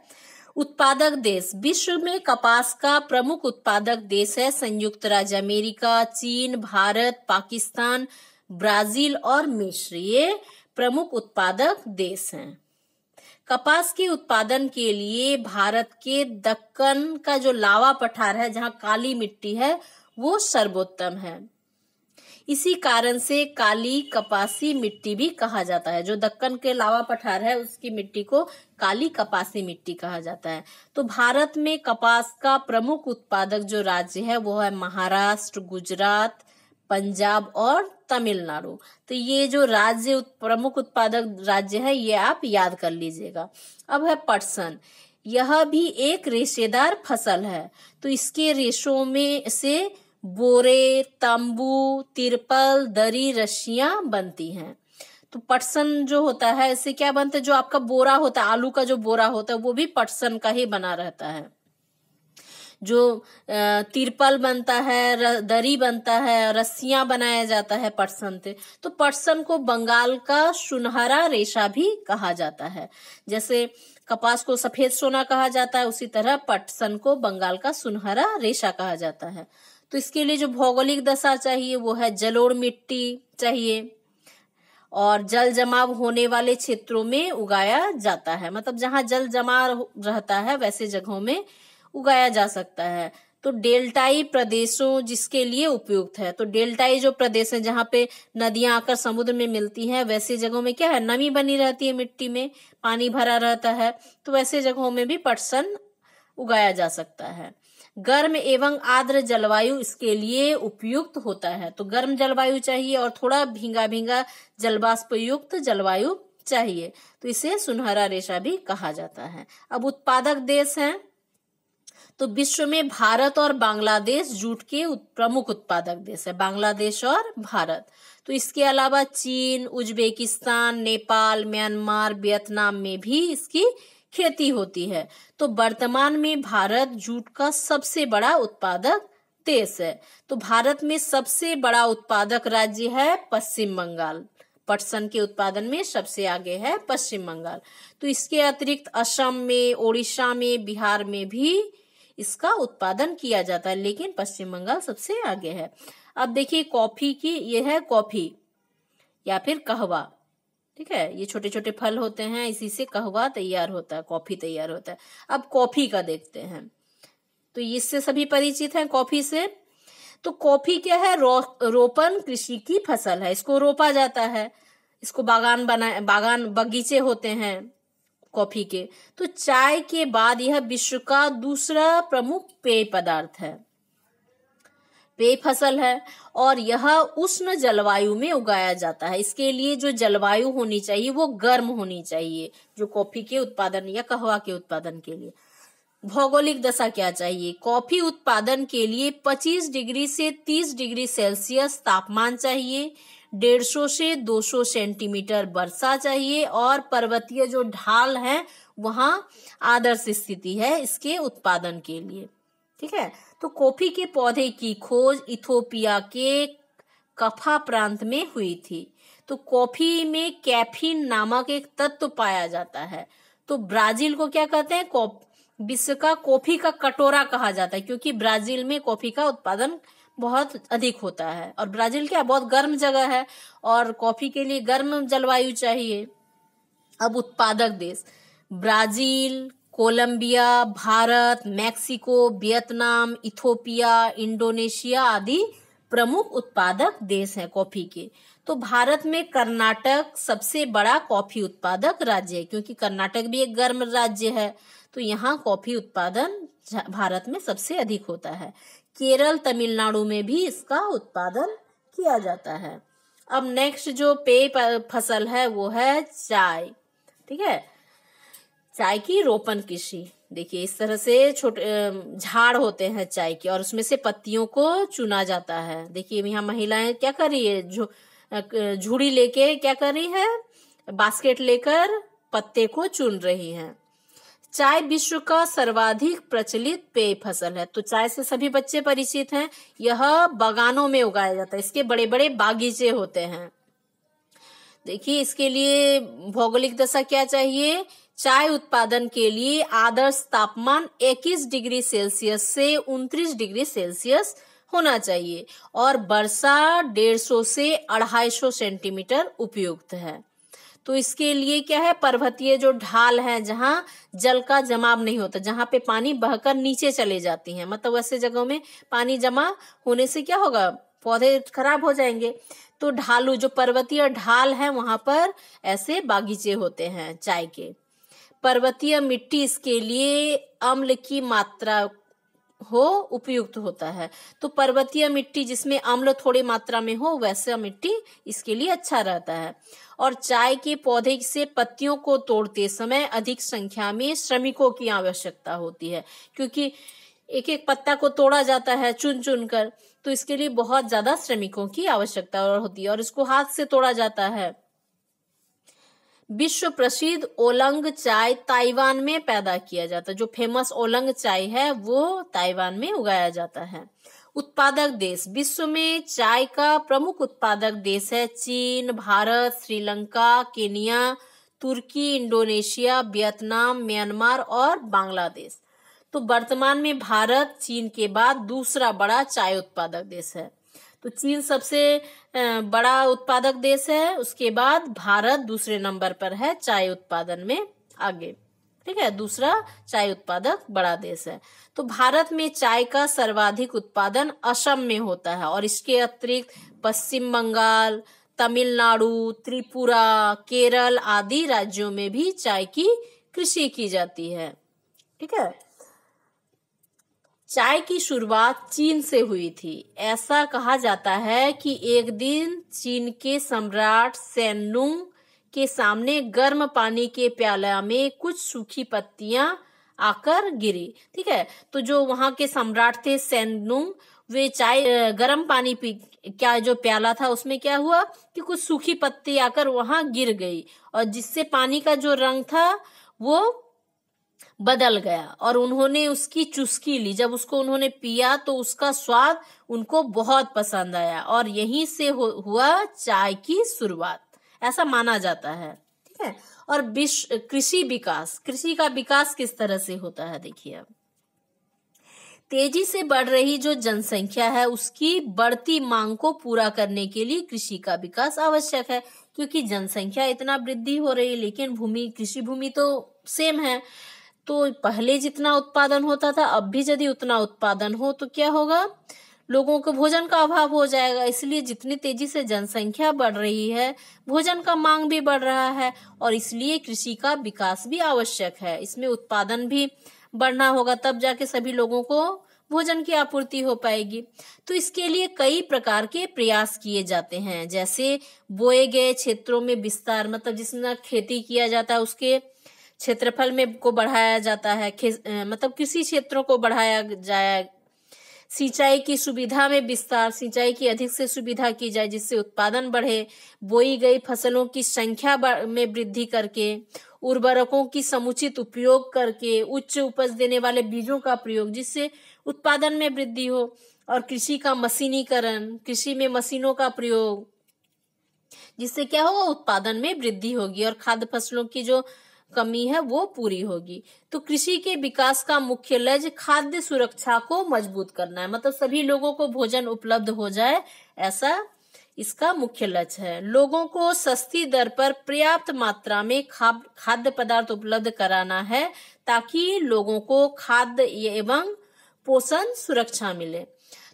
उत्पादक देश, विश्व में कपास का प्रमुख उत्पादक देश है संयुक्त राज्य अमेरिका, चीन, भारत, पाकिस्तान, ब्राजील और मिस्र। ये प्रमुख उत्पादक देश हैं। कपास के उत्पादन के लिए भारत के दक्कन का जो लावा पठार है, जहाँ काली मिट्टी है, वो सर्वोत्तम है। इसी कारण से काली कपासी मिट्टी भी कहा जाता है। जो दक्कन के लावा पठार है उसकी मिट्टी को काली कपासी मिट्टी कहा जाता है। तो भारत में कपास का प्रमुख उत्पादक जो राज्य है वो है महाराष्ट्र, गुजरात, पंजाब और तमिलनाडु। तो ये जो राज्य प्रमुख उत्पादक राज्य है ये आप याद कर लीजिएगा। अब है पटसन, यह भी एक रेशेदार फसल है। तो इसके रेशों में से बोरे, तंबू, तिरपल, दरी, रस्सियां बनती हैं। तो पटसन जो होता है इससे क्या बनता है, जो आपका बोरा होता है, आलू का जो बोरा होता है वो भी पटसन का ही बना रहता है। जो तिरपल बनता है, दरी बनता है, रस्सियां बनाया जाता है पटसन से। तो पटसन को बंगाल का सुनहरा रेशा भी कहा जाता है। जैसे कपास को सफेद सोना कहा जाता है, उसी तरह पटसन को बंगाल का सुनहरा रेशा कहा जाता है। तो इसके लिए जो भौगोलिक दशा चाहिए वो है जलोढ़ मिट्टी चाहिए, और जल जमाव होने वाले क्षेत्रों में उगाया जाता है। मतलब जहाँ जल जमा रहता है वैसे जगहों में उगाया जा सकता है। तो डेल्टाई प्रदेशों जिसके लिए उपयुक्त है। तो डेल्टाई जो प्रदेश है जहाँ पे नदियां आकर समुद्र में मिलती हैं, वैसे जगहों में क्या है, नमी बनी रहती है, मिट्टी में पानी भरा रहता है। तो वैसे जगहों में भी पटसन उगाया जा सकता है। गर्म एवं आर्द्र जलवायु इसके लिए उपयुक्त होता है। तो गर्म जलवायु चाहिए और थोड़ा भींगा भींगा जलवाष्प युक्त जलवायु चाहिए। तो इसे सुनहरा रेशा भी कहा जाता है। अब उत्पादक देश हैं, तो विश्व में भारत और बांग्लादेश जूट के प्रमुख उत्पादक देश है, बांग्लादेश और भारत। तो इसके अलावा चीन, उज्बेकिस्तान, नेपाल, म्यांमार, वियतनाम में भी इसकी खेती होती है। तो वर्तमान में भारत जूट का सबसे बड़ा उत्पादक देश है। तो भारत में सबसे बड़ा उत्पादक राज्य है पश्चिम बंगाल। पटसन के उत्पादन में सबसे आगे है पश्चिम बंगाल। तो इसके अतिरिक्त असम में, ओडिशा में, बिहार में भी इसका उत्पादन किया जाता है, लेकिन पश्चिम बंगाल सबसे आगे है। अब देखिए कॉफी की, ये है कॉफी या फिर कहवा, ठीक है। ये छोटे छोटे फल होते हैं, इसी से कहवा तैयार होता है, कॉफी तैयार होता है। अब कॉफी का देखते हैं, तो इससे सभी परिचित हैं कॉफी से। तो कॉफी क्या है, रोपण कृषि की फसल है। इसको रोपा जाता है, इसको बागान बगीचे होते हैं कॉफी के। तो चाय के बाद यह विश्व का दूसरा प्रमुख पेय पदार्थ है, पेय फसल है, और यह उष्ण जलवायु में उगाया जाता है। इसके लिए जो जलवायु होनी चाहिए वो गर्म होनी चाहिए, जो कॉफी के उत्पादन या कहवा के उत्पादन के लिए। भौगोलिक दशा क्या चाहिए, कॉफी उत्पादन के लिए 25 डिग्री से 30 डिग्री सेल्सियस तापमान चाहिए, 150 से 200 सेंटीमीटर वर्षा चाहिए, और पर्वतीय जो ढाल है वहां आदर्श स्थिति है इसके उत्पादन के लिए, ठीक है। तो कॉफी के पौधे की खोज इथोपिया के कफा प्रांत में हुई थी। तो कॉफी में कैफीन नामक एक तत्व पाया जाता है। तो ब्राजील को क्या कहते हैं, विश्व का कॉफी का कटोरा कहा जाता है, क्योंकि ब्राजील में कॉफी का उत्पादन बहुत अधिक होता है, और ब्राजील क्या बहुत गर्म जगह है, और कॉफी के लिए गर्म जलवायु चाहिए। अब उत्पादक देश, Brazil, Colombia, Bharat, Mexico, Vietnam, Ethiopia, Indonesia आदि प्रमुख उत्पादक देश हैं कॉफी के। तो भारत में कर्नाटक सबसे बड़ा कॉफी उत्पादक राज्य है, क्योंकि कर्नाटक भी एक गर्म राज्य है, तो यहाँ कॉफी उत्पादन भारत में सबसे अधिक होता है। केरल, तमिलनाडु में भी इसका उत्पादन किया जाता है। अब नेक्स्ट जो पेय फसल है वो है चाय। ठीक है, चाय की रोपण कृषि। देखिए इस तरह से छोटे झाड़ होते हैं चाय के, और उसमें से पत्तियों को चुना जाता है। देखिए यहाँ महिलाएं क्या कर रही है, झुड़ी लेके क्या कर रही है, बास्केट लेकर पत्ते को चुन रही हैं। चाय विश्व का सर्वाधिक प्रचलित पेय फसल है। तो चाय से सभी बच्चे परिचित हैं। यह बागानों में उगाया जाता है, इसके बड़े बड़े बागीचे होते हैं। देखिए इसके लिए भौगोलिक दशा क्या चाहिए, चाय उत्पादन के लिए आदर्श तापमान 21 डिग्री सेल्सियस से 29 डिग्री सेल्सियस होना चाहिए, और वर्षा 150 से 250 सेंटीमीटर उपयुक्त है। तो इसके लिए क्या है, पर्वतीय जो ढाल है जहाँ जल का जमाव नहीं होता, जहाँ पे पानी बहकर नीचे चले जाती हैं, मतलब वैसे जगहों में पानी जमा होने से क्या होगा, पौधे खराब हो जाएंगे। तो ढालू जो पर्वतीय ढाल है वहां पर ऐसे बागीचे होते हैं चाय के। पर्वतीय मिट्टी इसके लिए अम्ल की मात्रा हो उपयुक्त होता है। तो पर्वतीय मिट्टी जिसमें अम्ल थोड़ी मात्रा में हो वैसा मिट्टी इसके लिए अच्छा रहता है। और चाय के पौधे से पत्तियों को तोड़ते समय अधिक संख्या में श्रमिकों की आवश्यकता होती है, क्योंकि एक एक पत्ता को तोड़ा जाता है चुन चुन कर, तो इसके लिए बहुत ज्यादा श्रमिकों की आवश्यकता होती है, और इसको हाथ से तोड़ा जाता है। विश्व प्रसिद्ध ओलंग चाय ताइवान में पैदा किया जाता है। जो फेमस ओलंग चाय है वो ताइवान में उगाया जाता है। उत्पादक देश, विश्व में चाय का प्रमुख उत्पादक देश है चीन, भारत, श्रीलंका, केनिया, तुर्की, इंडोनेशिया, वियतनाम, म्यांमार और बांग्लादेश। तो वर्तमान में भारत चीन के बाद दूसरा बड़ा चाय उत्पादक देश है। तो चीन सबसे बड़ा उत्पादक देश है, उसके बाद भारत दूसरे नंबर पर है चाय उत्पादन में आगे। ठीक है, दूसरा चाय उत्पादक बड़ा देश है। तो भारत में चाय का सर्वाधिक उत्पादन असम में होता है, और इसके अतिरिक्त पश्चिम बंगाल, तमिलनाडु, त्रिपुरा, केरल आदि राज्यों में भी चाय की कृषि की जाती है। ठीक है, चाय की शुरुआत चीन से हुई थी। ऐसा कहा जाता है कि एक दिन चीन के सम्राट सेन्नुंग के सामने गर्म पानी के प्याला में कुछ सूखी पत्तियां आकर गिरी। ठीक है, तो जो वहां के सम्राट थे सेन्नुंग, वे चाय गर्म पानी पी क्या जो प्याला था उसमें क्या हुआ कि कुछ सूखी पत्ती आकर वहां गिर गई, और जिससे पानी का जो रंग था वो बदल गया, और उन्होंने उसकी चुस्की ली। जब उसको उन्होंने पिया तो उसका स्वाद उनको बहुत पसंद आया, और यहीं से हुआ चाय की शुरुआत, ऐसा माना जाता है। ठीक है, और विश्व कृषि विकास, कृषि का विकास किस तरह से होता है देखिए अब। तेजी से बढ़ रही जो जनसंख्या है उसकी बढ़ती मांग को पूरा करने के लिए कृषि का विकास आवश्यक है, क्योंकि जनसंख्या इतना वृद्धि हो रही है लेकिन भूमि, कृषि भूमि तो सेम है। तो पहले जितना उत्पादन होता था अब भी यदि उतना उत्पादन हो तो क्या होगा, लोगों को भोजन का अभाव हो जाएगा। इसलिए जितनी तेजी से जनसंख्या बढ़ रही है भोजन का मांग भी बढ़ रहा है, और इसलिए कृषि का विकास भी आवश्यक है। इसमें उत्पादन भी बढ़ना होगा, तब जाके सभी लोगों को भोजन की आपूर्ति हो पाएगी। तो इसके लिए कई प्रकार के प्रयास किए जाते हैं, जैसे बोए गए क्षेत्रों में विस्तार, मतलब जिसमें खेती किया जाता है उसके क्षेत्रफल में को बढ़ाया जाता है, मतलब किसी क्षेत्रों को बढ़ाया जाए। सिंचाई की सुविधा में विस्तार, सिंचाई की अधिक से सुविधा की जाए जिससे उत्पादन बढ़े। बोई गई फसलों की संख्या में वृद्धि करके, उर्वरकों की समुचित उपयोग करके, उच्च उपज देने वाले बीजों का प्रयोग जिससे उत्पादन में वृद्धि हो, और कृषि का मशीनीकरण, कृषि में मशीनों का प्रयोग जिससे क्या होगा, उत्पादन में वृद्धि होगी और खाद्य फसलों की जो कमी है वो पूरी होगी। तो कृषि के विकास का मुख्य लक्ष्य खाद्य सुरक्षा को मजबूत करना है, मतलब सभी लोगों को भोजन उपलब्ध हो जाए, ऐसा इसका मुख्य लक्ष्य है। लोगों को सस्ती दर पर पर्याप्त मात्रा में खाद्य पदार्थ उपलब्ध कराना है ताकि लोगों को खाद्य एवं पोषण सुरक्षा मिले।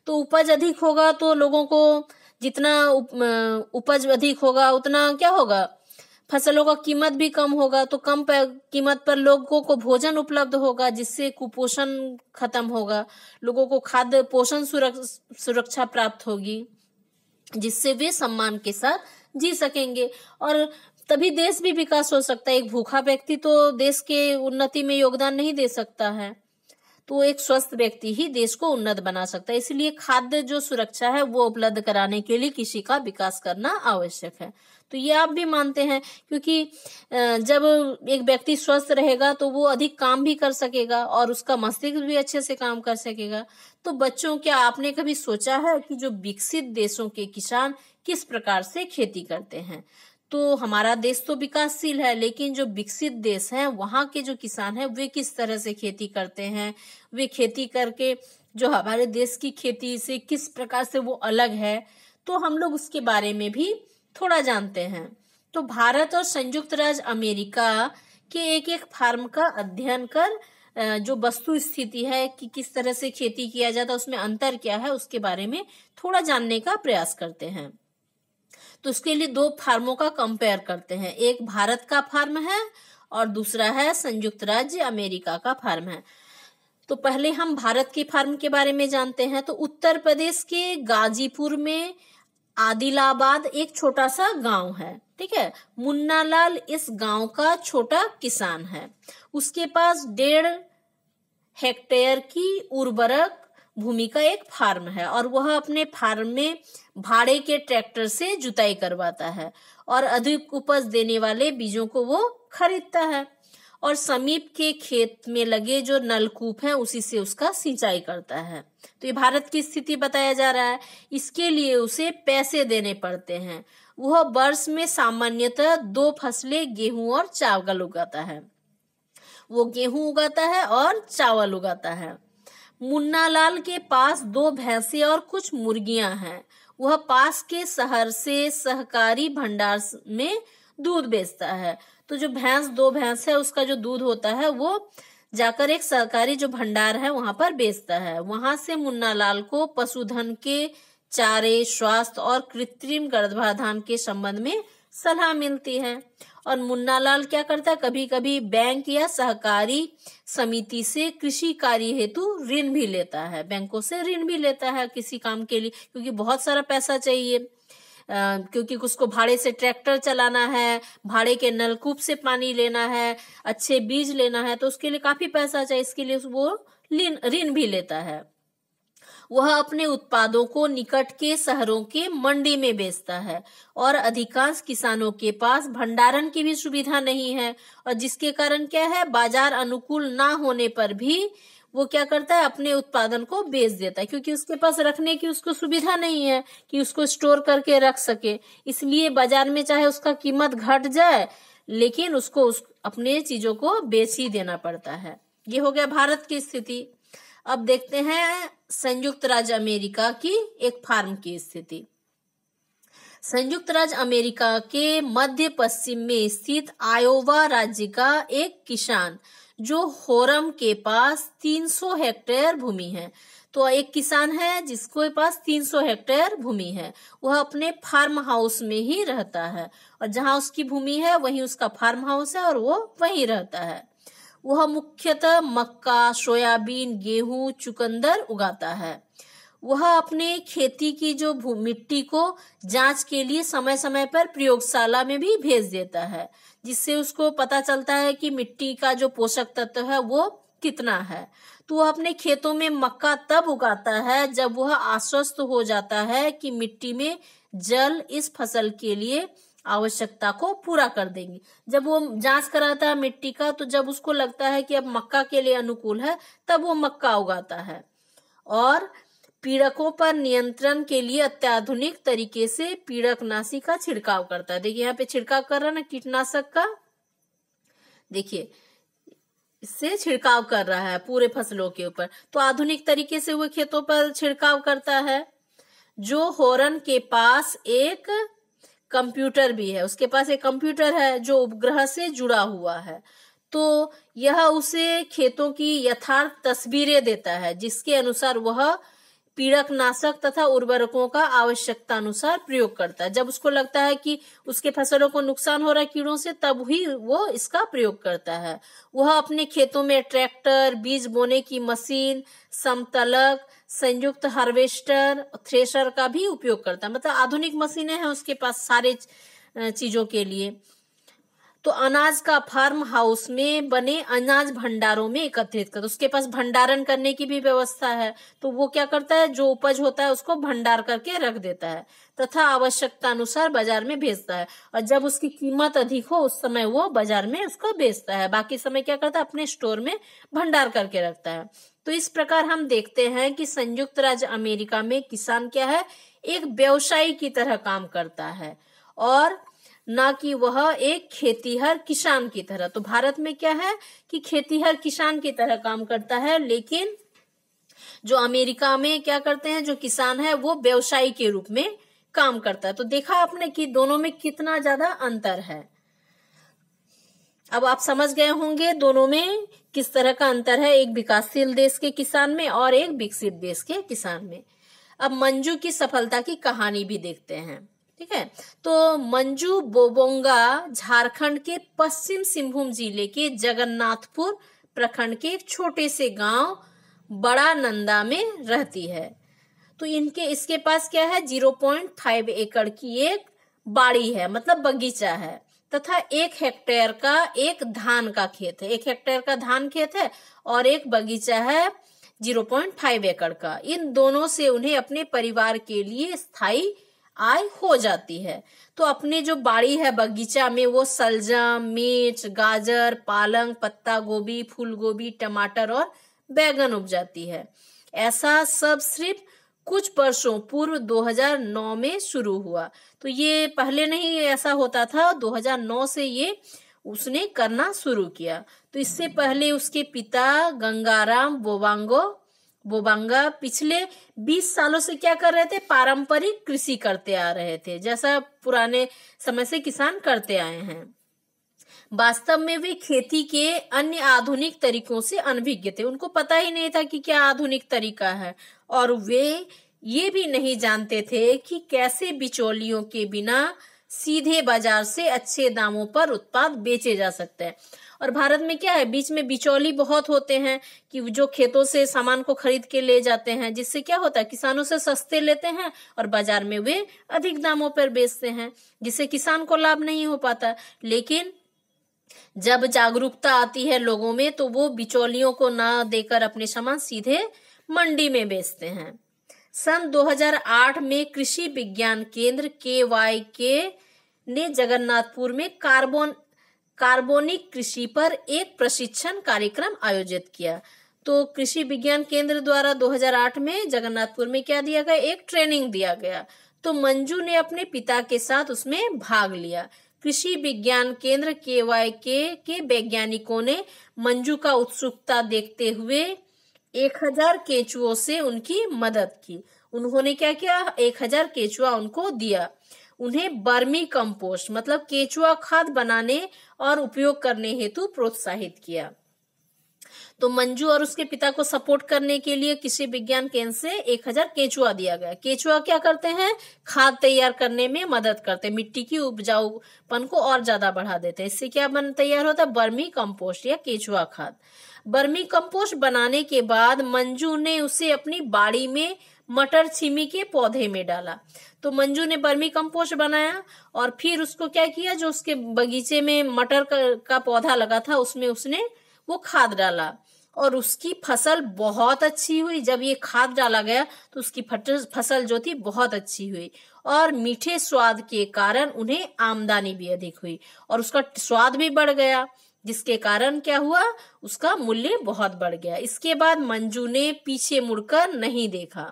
तो उपज अधिक होगा तो लोगों को जितना उपज अधिक होगा उतना क्या होगा, फसलों का कीमत भी कम होगा, तो कम कीमत पर लोगों को भोजन उपलब्ध होगा, जिससे कुपोषण खत्म होगा, लोगों को खाद्य पोषण सुरक्षा प्राप्त होगी, जिससे वे सम्मान के साथ जी सकेंगे और तभी देश भी विकास हो सकता है। एक भूखा व्यक्ति तो देश के उन्नति में योगदान नहीं दे सकता है, तो एक स्वस्थ व्यक्ति ही देश को उन्नत बना सकता है। इसलिए खाद्य जो सुरक्षा है वो उपलब्ध कराने के लिए कृषि का विकास करना आवश्यक है। तो ये आप भी मानते हैं, क्योंकि जब एक व्यक्ति स्वस्थ रहेगा तो वो अधिक काम भी कर सकेगा और उसका मस्तिष्क भी अच्छे से काम कर सकेगा। तो बच्चों, क्या आपने कभी सोचा है कि जो विकसित देशों के किसान किस प्रकार से खेती करते हैं? तो हमारा देश तो विकासशील है, लेकिन जो विकसित देश हैं वहाँ के जो किसान हैं वे किस तरह से खेती करते हैं, वे खेती करके जो हमारे देश की खेती से किस प्रकार से वो अलग है, तो हम लोग उसके बारे में भी थोड़ा जानते हैं। तो भारत और संयुक्त राज्य अमेरिका के एक फार्म का अध्ययन कर जो वस्तु स्थिति है कि किस तरह से खेती किया जाता है, उसमें अंतर क्या है, उसके बारे में थोड़ा जानने का प्रयास करते हैं। तो उसके लिए दो फार्मों का कंपेयर करते हैं, एक भारत का फार्म है और दूसरा है संयुक्त राज्य अमेरिका का फार्म है। तो पहले हम भारत के फार्म के बारे में जानते हैं। तो उत्तर प्रदेश के गाजीपुर में आदिलाबाद एक छोटा सा गांव है, ठीक है। मुन्नालाल इस गांव का छोटा किसान है। उसके पास 1.5 हेक्टेयर की उर्वरक भूमि का एक फार्म है और वह अपने फार्म में भाड़े के ट्रैक्टर से जुताई करवाता है और अधिक उपज देने वाले बीजों को वो खरीदता है और समीप के खेत में लगे जो नलकूप है उसी से उसका सिंचाई करता है। तो ये भारत की स्थिति बताया जा रहा है। इसके लिए उसे पैसे देने पड़ते हैं। वह वर्ष में सामान्यतः 2 फसलें गेहूं और चावल उगाता है। वो गेहूं उगाता है और चावल उगाता है। मुन्नालाल के पास 2 भैंसे और कुछ मुर्गियां हैं। वह पास के शहर से सहकारी भंडार में दूध बेचता है। तो जो 2 भैंस है उसका जो दूध होता है वो जाकर एक सहकारी जो भंडार है वहां पर बेचता है। वहां से मुन्नालाल को पशुधन के चारे, स्वास्थ्य और कृत्रिम गर्भाधान के संबंध में सलाह मिलती है। और मुन्नालाल क्या करता है, कभी कभी बैंक या सहकारी समिति से कृषि कार्य हेतु ऋण भी लेता है। बैंकों से ऋण भी लेता है किसी काम के लिए, क्योंकि बहुत सारा पैसा चाहिए, क्योंकि उसको भाड़े से ट्रैक्टर चलाना है, भाड़े के नलकूप से पानी लेना है, अच्छे बीज लेना है, तो उसके लिए काफी पैसा चाहिए। इसके लिए वो ऋण भी लेता है। वह अपने उत्पादों को निकट के शहरों के मंडी में बेचता है और अधिकांश किसानों के पास भंडारण की भी सुविधा नहीं है और जिसके कारण क्या है, बाजार अनुकूल ना होने पर भी वो क्या करता है, अपने उत्पादन को बेच देता है, क्योंकि उसके पास रखने की उसको सुविधा नहीं है कि उसको स्टोर करके रख सके। इसलिए बाजार में चाहे उसका कीमत घट जाए लेकिन उसको अपने चीजों को बेच ही देना पड़ता है। ये हो गया भारत की स्थिति। अब देखते हैं संयुक्त राज्य अमेरिका की एक फार्म की स्थिति। संयुक्त राज्य अमेरिका के मध्य पश्चिम में स्थित आयोवा राज्य का एक किसान जो होरम के पास 300 हेक्टेयर भूमि है। तो एक किसान है जिसके पास 300 हेक्टेयर भूमि है। वह अपने फार्म हाउस में ही रहता है और जहां उसकी भूमि है वहीं उसका फार्म हाउस है और वो वहीं रहता है। वह मुख्यतः मक्का, सोयाबीन, गेहूं, चुकंदर उगाता है। वह अपने खेती की जो मिट्टी को जांच के लिए समय समय पर प्रयोगशाला में भी भेज देता है, जिससे उसको पता चलता है कि मिट्टी का जो पोषक तत्व है वो कितना है। तो वह अपने खेतों में मक्का तब उगाता है जब वह आश्वस्त हो जाता है कि मिट्टी में जल इस फसल के लिए आवश्यकता को पूरा कर देंगी। जब वो जांच कराता है मिट्टी का, तो जब उसको लगता है कि अब मक्का के लिए अनुकूल है तब वो मक्का उगाता है। और पीड़कों पर नियंत्रण के लिए अत्याधुनिक तरीके से पीड़कनाशी का छिड़काव करता है। देखिए यहाँ पे छिड़काव कर रहा है ना कीटनाशक का, देखिए इससे छिड़काव कर रहा है पूरे फसलों के ऊपर। तो आधुनिक तरीके से वो खेतों पर छिड़काव करता है जो होरन के पास एक कंप्यूटर भी है, उसके पास एक कंप्यूटर है जो उपग्रह से जुड़ा हुआ है। तो यह उसे खेतों की यथार्थ तस्वीरें देता है, जिसके अनुसार वह पीड़कनाशक तथा उर्वरकों का आवश्यकता अनुसार प्रयोग करता है। जब उसको लगता है कि उसके फसलों को नुकसान हो रहा है कीड़ों से, तब ही वो इसका प्रयोग करता है। वह अपने खेतों में ट्रैक्टर, बीज बोने की मशीन, समतलक, संयुक्त हार्वेस्टर, थ्रेशर का भी उपयोग करता है। मतलब आधुनिक मशीनें हैं उसके पास सारे चीजों के लिए। तो अनाज का फार्म हाउस में बने अनाज भंडारों में एकत्रित कर, उसके पास भंडारण करने की भी व्यवस्था है। तो वो क्या करता है, जो उपज होता है उसको भंडार करके रख देता है तथा आवश्यकता अनुसार बाजार में भेजता है। और जब उसकी कीमत अधिक हो उस समय वो बाजार में उसको बेचता है, बाकी समय क्या करता है, अपने स्टोर में भंडार करके रखता है। तो इस प्रकार हम देखते हैं कि संयुक्त राज्य अमेरिका में किसान क्या है, एक व्यवसायी की तरह काम करता है और ना कि वह एक खेतीहर किसान की तरह। तो भारत में क्या है कि खेतीहर किसान की तरह काम करता है, लेकिन जो अमेरिका में क्या करते हैं, जो किसान है वो व्यवसायी के रूप में काम करता है। तो देखा आपने कि दोनों में कितना ज्यादा अंतर है। अब आप समझ गए होंगे दोनों में किस तरह का अंतर है, एक विकासशील देश के किसान में और एक विकसित देश के किसान में। अब मंजू की सफलता की कहानी भी देखते हैं, ठीक है। तो मंजू बोबोंगा झारखंड के पश्चिम सिंहभूम जिले के जगन्नाथपुर प्रखंड के एक छोटे से गांव बड़ा नंदा में रहती है। तो इसके पास क्या है, 0.5 एकड़ की एक बाड़ी है, मतलब बगीचा है, तथा 1 हेक्टेयर का एक धान का खेत है। 1 हेक्टेयर का धान खेत है और एक बगीचा है 0.5 एकड़ का। इन दोनों से उन्हें अपने परिवार के लिए स्थायी आय हो जाती है। तो अपने जो बाड़ी है बगीचा में वो सलजम, मिर्च, गाजर, पालक, पत्ता गोभी, फूल गोभी, टमाटर और बैगन उपजाती है। ऐसा सब सिर्फ कुछ वर्षों पूर्व 2009 में शुरू हुआ। तो ये पहले नहीं ऐसा होता था, 2009 से ये उसने करना शुरू किया। तो इससे पहले उसके पिता गंगाराम बोबांगा पिछले 20 सालों से क्या कर रहे थे, पारंपरिक कृषि करते आ रहे थे, जैसा पुराने समय से किसान करते आए हैं। वास्तव में वे खेती के अन्य आधुनिक तरीकों से अनभिज्ञ थे, उनको पता ही नहीं था कि क्या आधुनिक तरीका है, और वे ये भी नहीं जानते थे कि कैसे बिचौलियों के बिना सीधे बाजार से अच्छे दामों पर उत्पाद बेचे जा सकते हैं। और भारत में क्या है, बीच में बिचौली बहुत होते हैं कि जो खेतों से सामान को खरीद के ले जाते हैं, जिससे क्या होता है, किसानों से सस्ते लेते हैं और बाजार में वे अधिक दामों पर बेचते हैं, जिससे किसान को लाभ नहीं हो पाता। लेकिन जब जागरूकता आती है लोगों में, तो वो बिचौलियों को ना देकर अपने सामान सीधे मंडी में बेचते हैं। सन 2008 में कृषि विज्ञान केंद्र KYK ने जगन्नाथपुर में कार्बोनिक कृषि पर एक प्रशिक्षण कार्यक्रम आयोजित किया। तो कृषि विज्ञान केंद्र द्वारा 2008 में जगन्नाथपुर में क्या दिया गया, एक ट्रेनिंग दिया गया। तो मंजू ने अपने पिता के साथ उसमें भाग लिया। कृषि विज्ञान केंद्र KYK के वैज्ञानिकों ने मंजू का उत्सुकता देखते हुए 1000 केंचुओं से उनकी मदद की। उन्होंने क्या किया, 1000 केंचुआ उनको दिया। उन्हें बर्मी कंपोस्ट मतलब केंचुआ खाद बनाने और उपयोग करने हेतु प्रोत्साहित किया। तो मंजू और उसके पिता को सपोर्ट करने के लिए कृषि विज्ञान केंद्र से 1000 केंचुआ दिया गया। केंचुआ क्या करते हैं, खाद तैयार करने में मदद करते हैं, मिट्टी की उपजाऊपन को और ज्यादा बढ़ा देते हैं। इससे क्या तैयार होता है, बर्मी कंपोस्ट या केंचुआ खाद। बर्मी कंपोस्ट बनाने के बाद मंजू ने उसे अपनी बाड़ी में मटर छीमी के पौधे में डाला। तो मंजू ने बर्मी कंपोस्ट बनाया और फिर उसको क्या किया, जो उसके बगीचे में मटर का पौधा लगा था उसमें उसने वो खाद डाला और उसकी फसल बहुत अच्छी हुई। जब ये खाद डाला गया तो उसकी फसल जो थी बहुत अच्छी हुई और मीठे स्वाद के कारण उन्हें आमदनी भी अधिक हुई और उसका स्वाद भी बढ़ गया, जिसके कारण क्या हुआ, उसका मूल्य बहुत बढ़ गया। इसके बाद मंजू ने पीछे मुड़कर नहीं देखा।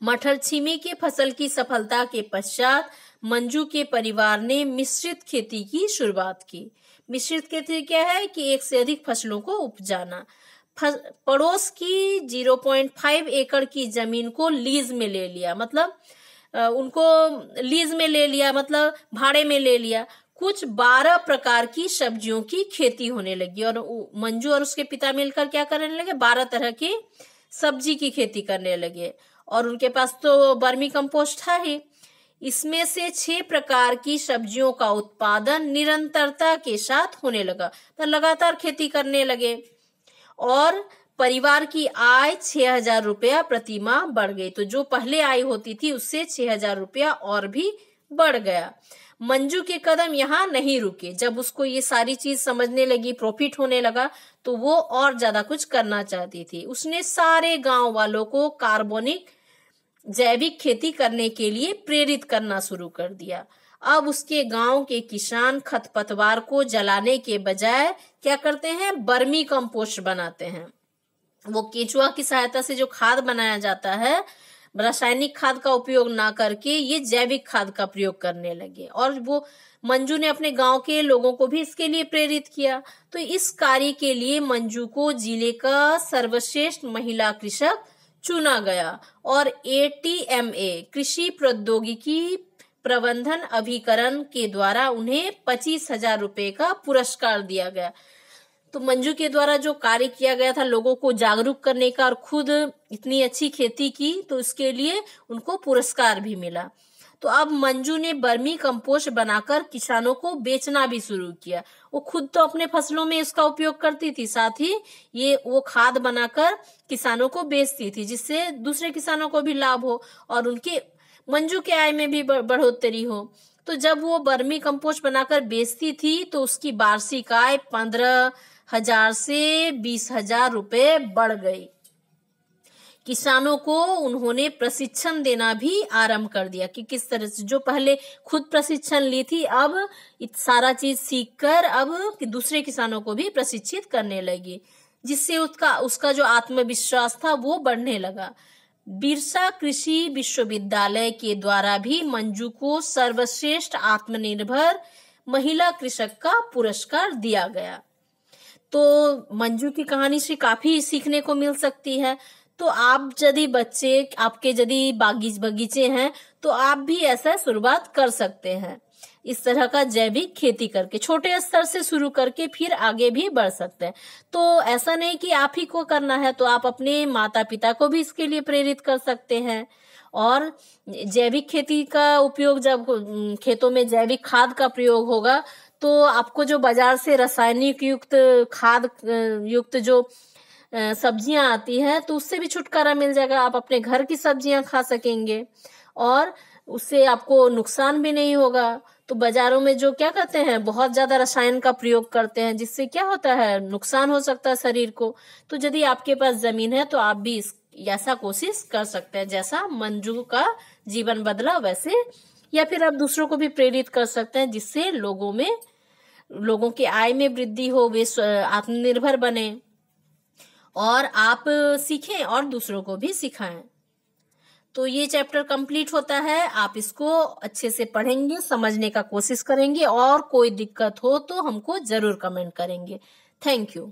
मटर छीमी के फसल की सफलता के पश्चात मंजू के परिवार ने मिश्रित खेती की शुरुआत की। मिश्रित खेती क्या है कि एक से अधिक फसलों को उपजाना। पड़ोस की 0.5 एकड़ की जमीन को लीज में ले लिया, मतलब उनको लीज में ले लिया, मतलब भाड़े में ले लिया। कुछ 12 प्रकार की सब्जियों की खेती होने लगी और मंजू और उसके पिता मिलकर क्या करने लगे, 12 तरह की सब्जी की खेती करने लगे। और उनके पास तो वर्मी कंपोस्ट था ही। इसमें से 6 प्रकार की सब्जियों का उत्पादन निरंतरता के साथ होने लगा, तो लगातार खेती करने लगे और परिवार की आय 6,000 रुपया प्रति माह बढ़ गई। तो जो पहले आय होती थी उससे 6,000 रुपया और भी बढ़ गया। मंजू के कदम यहाँ नहीं रुके। जब उसको ये सारी चीज समझने लगी, प्रॉफिट होने लगा, तो वो और ज्यादा कुछ करना चाहती थी। उसने सारे गांव वालों को कार्बनिक जैविक खेती करने के लिए प्रेरित करना शुरू कर दिया। अब उसके गांव के किसान खरपतवार को जलाने के बजाय क्या करते हैं, वर्मी कंपोस्ट बनाते हैं। वो केचुआ की सहायता से जो खाद बनाया जाता है, रासायनिक खाद का उपयोग ना करके ये जैविक खाद का प्रयोग करने लगे। और वो मंजू ने अपने गांव के लोगों को भी इसके लिए प्रेरित किया। तो इस कार्य के लिए मंजू को जिले का सर्वश्रेष्ठ महिला कृषक चुना गया और ATMA कृषि प्रौद्योगिकी प्रबंधन अभिकरण के द्वारा उन्हें 25,000 रुपए का पुरस्कार दिया गया। तो मंजू के द्वारा जो कार्य किया गया था लोगों को जागरूक करने का और खुद इतनी अच्छी खेती की, तो इसके लिए उनको पुरस्कार भी मिला। तो अब मंजू ने वर्मी कंपोस्ट बनाकर किसानों को बेचना भी शुरू किया। वो खुद तो अपने फसलों में इसका उपयोग करती थी, साथ ही ये वो खाद बनाकर किसानों को बेचती थी, जिससे दूसरे किसानों को भी लाभ हो और उनके मंजू के आय में भी बढ़ोतरी हो। तो जब वो वर्मी कंपोस्ट बनाकर बेचती थी तो उसकी वार्षिक आय 15,000 से 20,000 रुपए बढ़ गई। किसानों को उन्होंने प्रशिक्षण देना भी आरंभ कर दिया कि किस तरह से, जो पहले खुद प्रशिक्षण ली थी अब सारा चीज सीखकर अब दूसरे किसानों को भी प्रशिक्षित करने लगी, जिससे उसका जो आत्मविश्वास था वो बढ़ने लगा। बिरसा कृषि विश्वविद्यालय के द्वारा भी मंजू को सर्वश्रेष्ठ आत्मनिर्भर महिला कृषक का पुरस्कार दिया गया। तो मंजू की कहानी से काफी सीखने को मिल सकती है। तो आप यदि आपके यदि बगीचे हैं तो आप भी ऐसा शुरुआत कर सकते हैं, इस तरह का जैविक खेती करके छोटे स्तर से शुरू करके फिर आगे भी बढ़ सकते हैं। तो ऐसा नहीं कि आप ही को करना है, तो आप अपने माता पिता को भी इसके लिए प्रेरित कर सकते हैं। और जैविक खेती का उपयोग, जब खेतों में जैविक खाद का प्रयोग होगा तो आपको जो बाजार से रासायनिक युक्त खाद युक्त जो सब्जियां आती है तो उससे भी छुटकारा मिल जाएगा। आप अपने घर की सब्जियां खा सकेंगे और उससे आपको नुकसान भी नहीं होगा। तो बाजारों में जो क्या कहते हैं, बहुत ज्यादा रसायन का प्रयोग करते हैं, जिससे क्या होता है, नुकसान हो सकता है शरीर को। तो यदि आपके पास जमीन है तो आप भी ऐसा कोशिश कर सकते हैं, जैसा मंजू का जीवन बदला वैसे, या फिर आप दूसरों को भी प्रेरित कर सकते हैं, जिससे लोगों की आय में वृद्धि हो, वे आत्मनिर्भर बने और आप सीखें और दूसरों को भी सिखाएं। तो ये चैप्टर कंप्लीट होता है। आप इसको अच्छे से पढ़ेंगे, समझने का कोशिश करेंगे और कोई दिक्कत हो तो हमको जरूर कमेंट करेंगे। Thank you.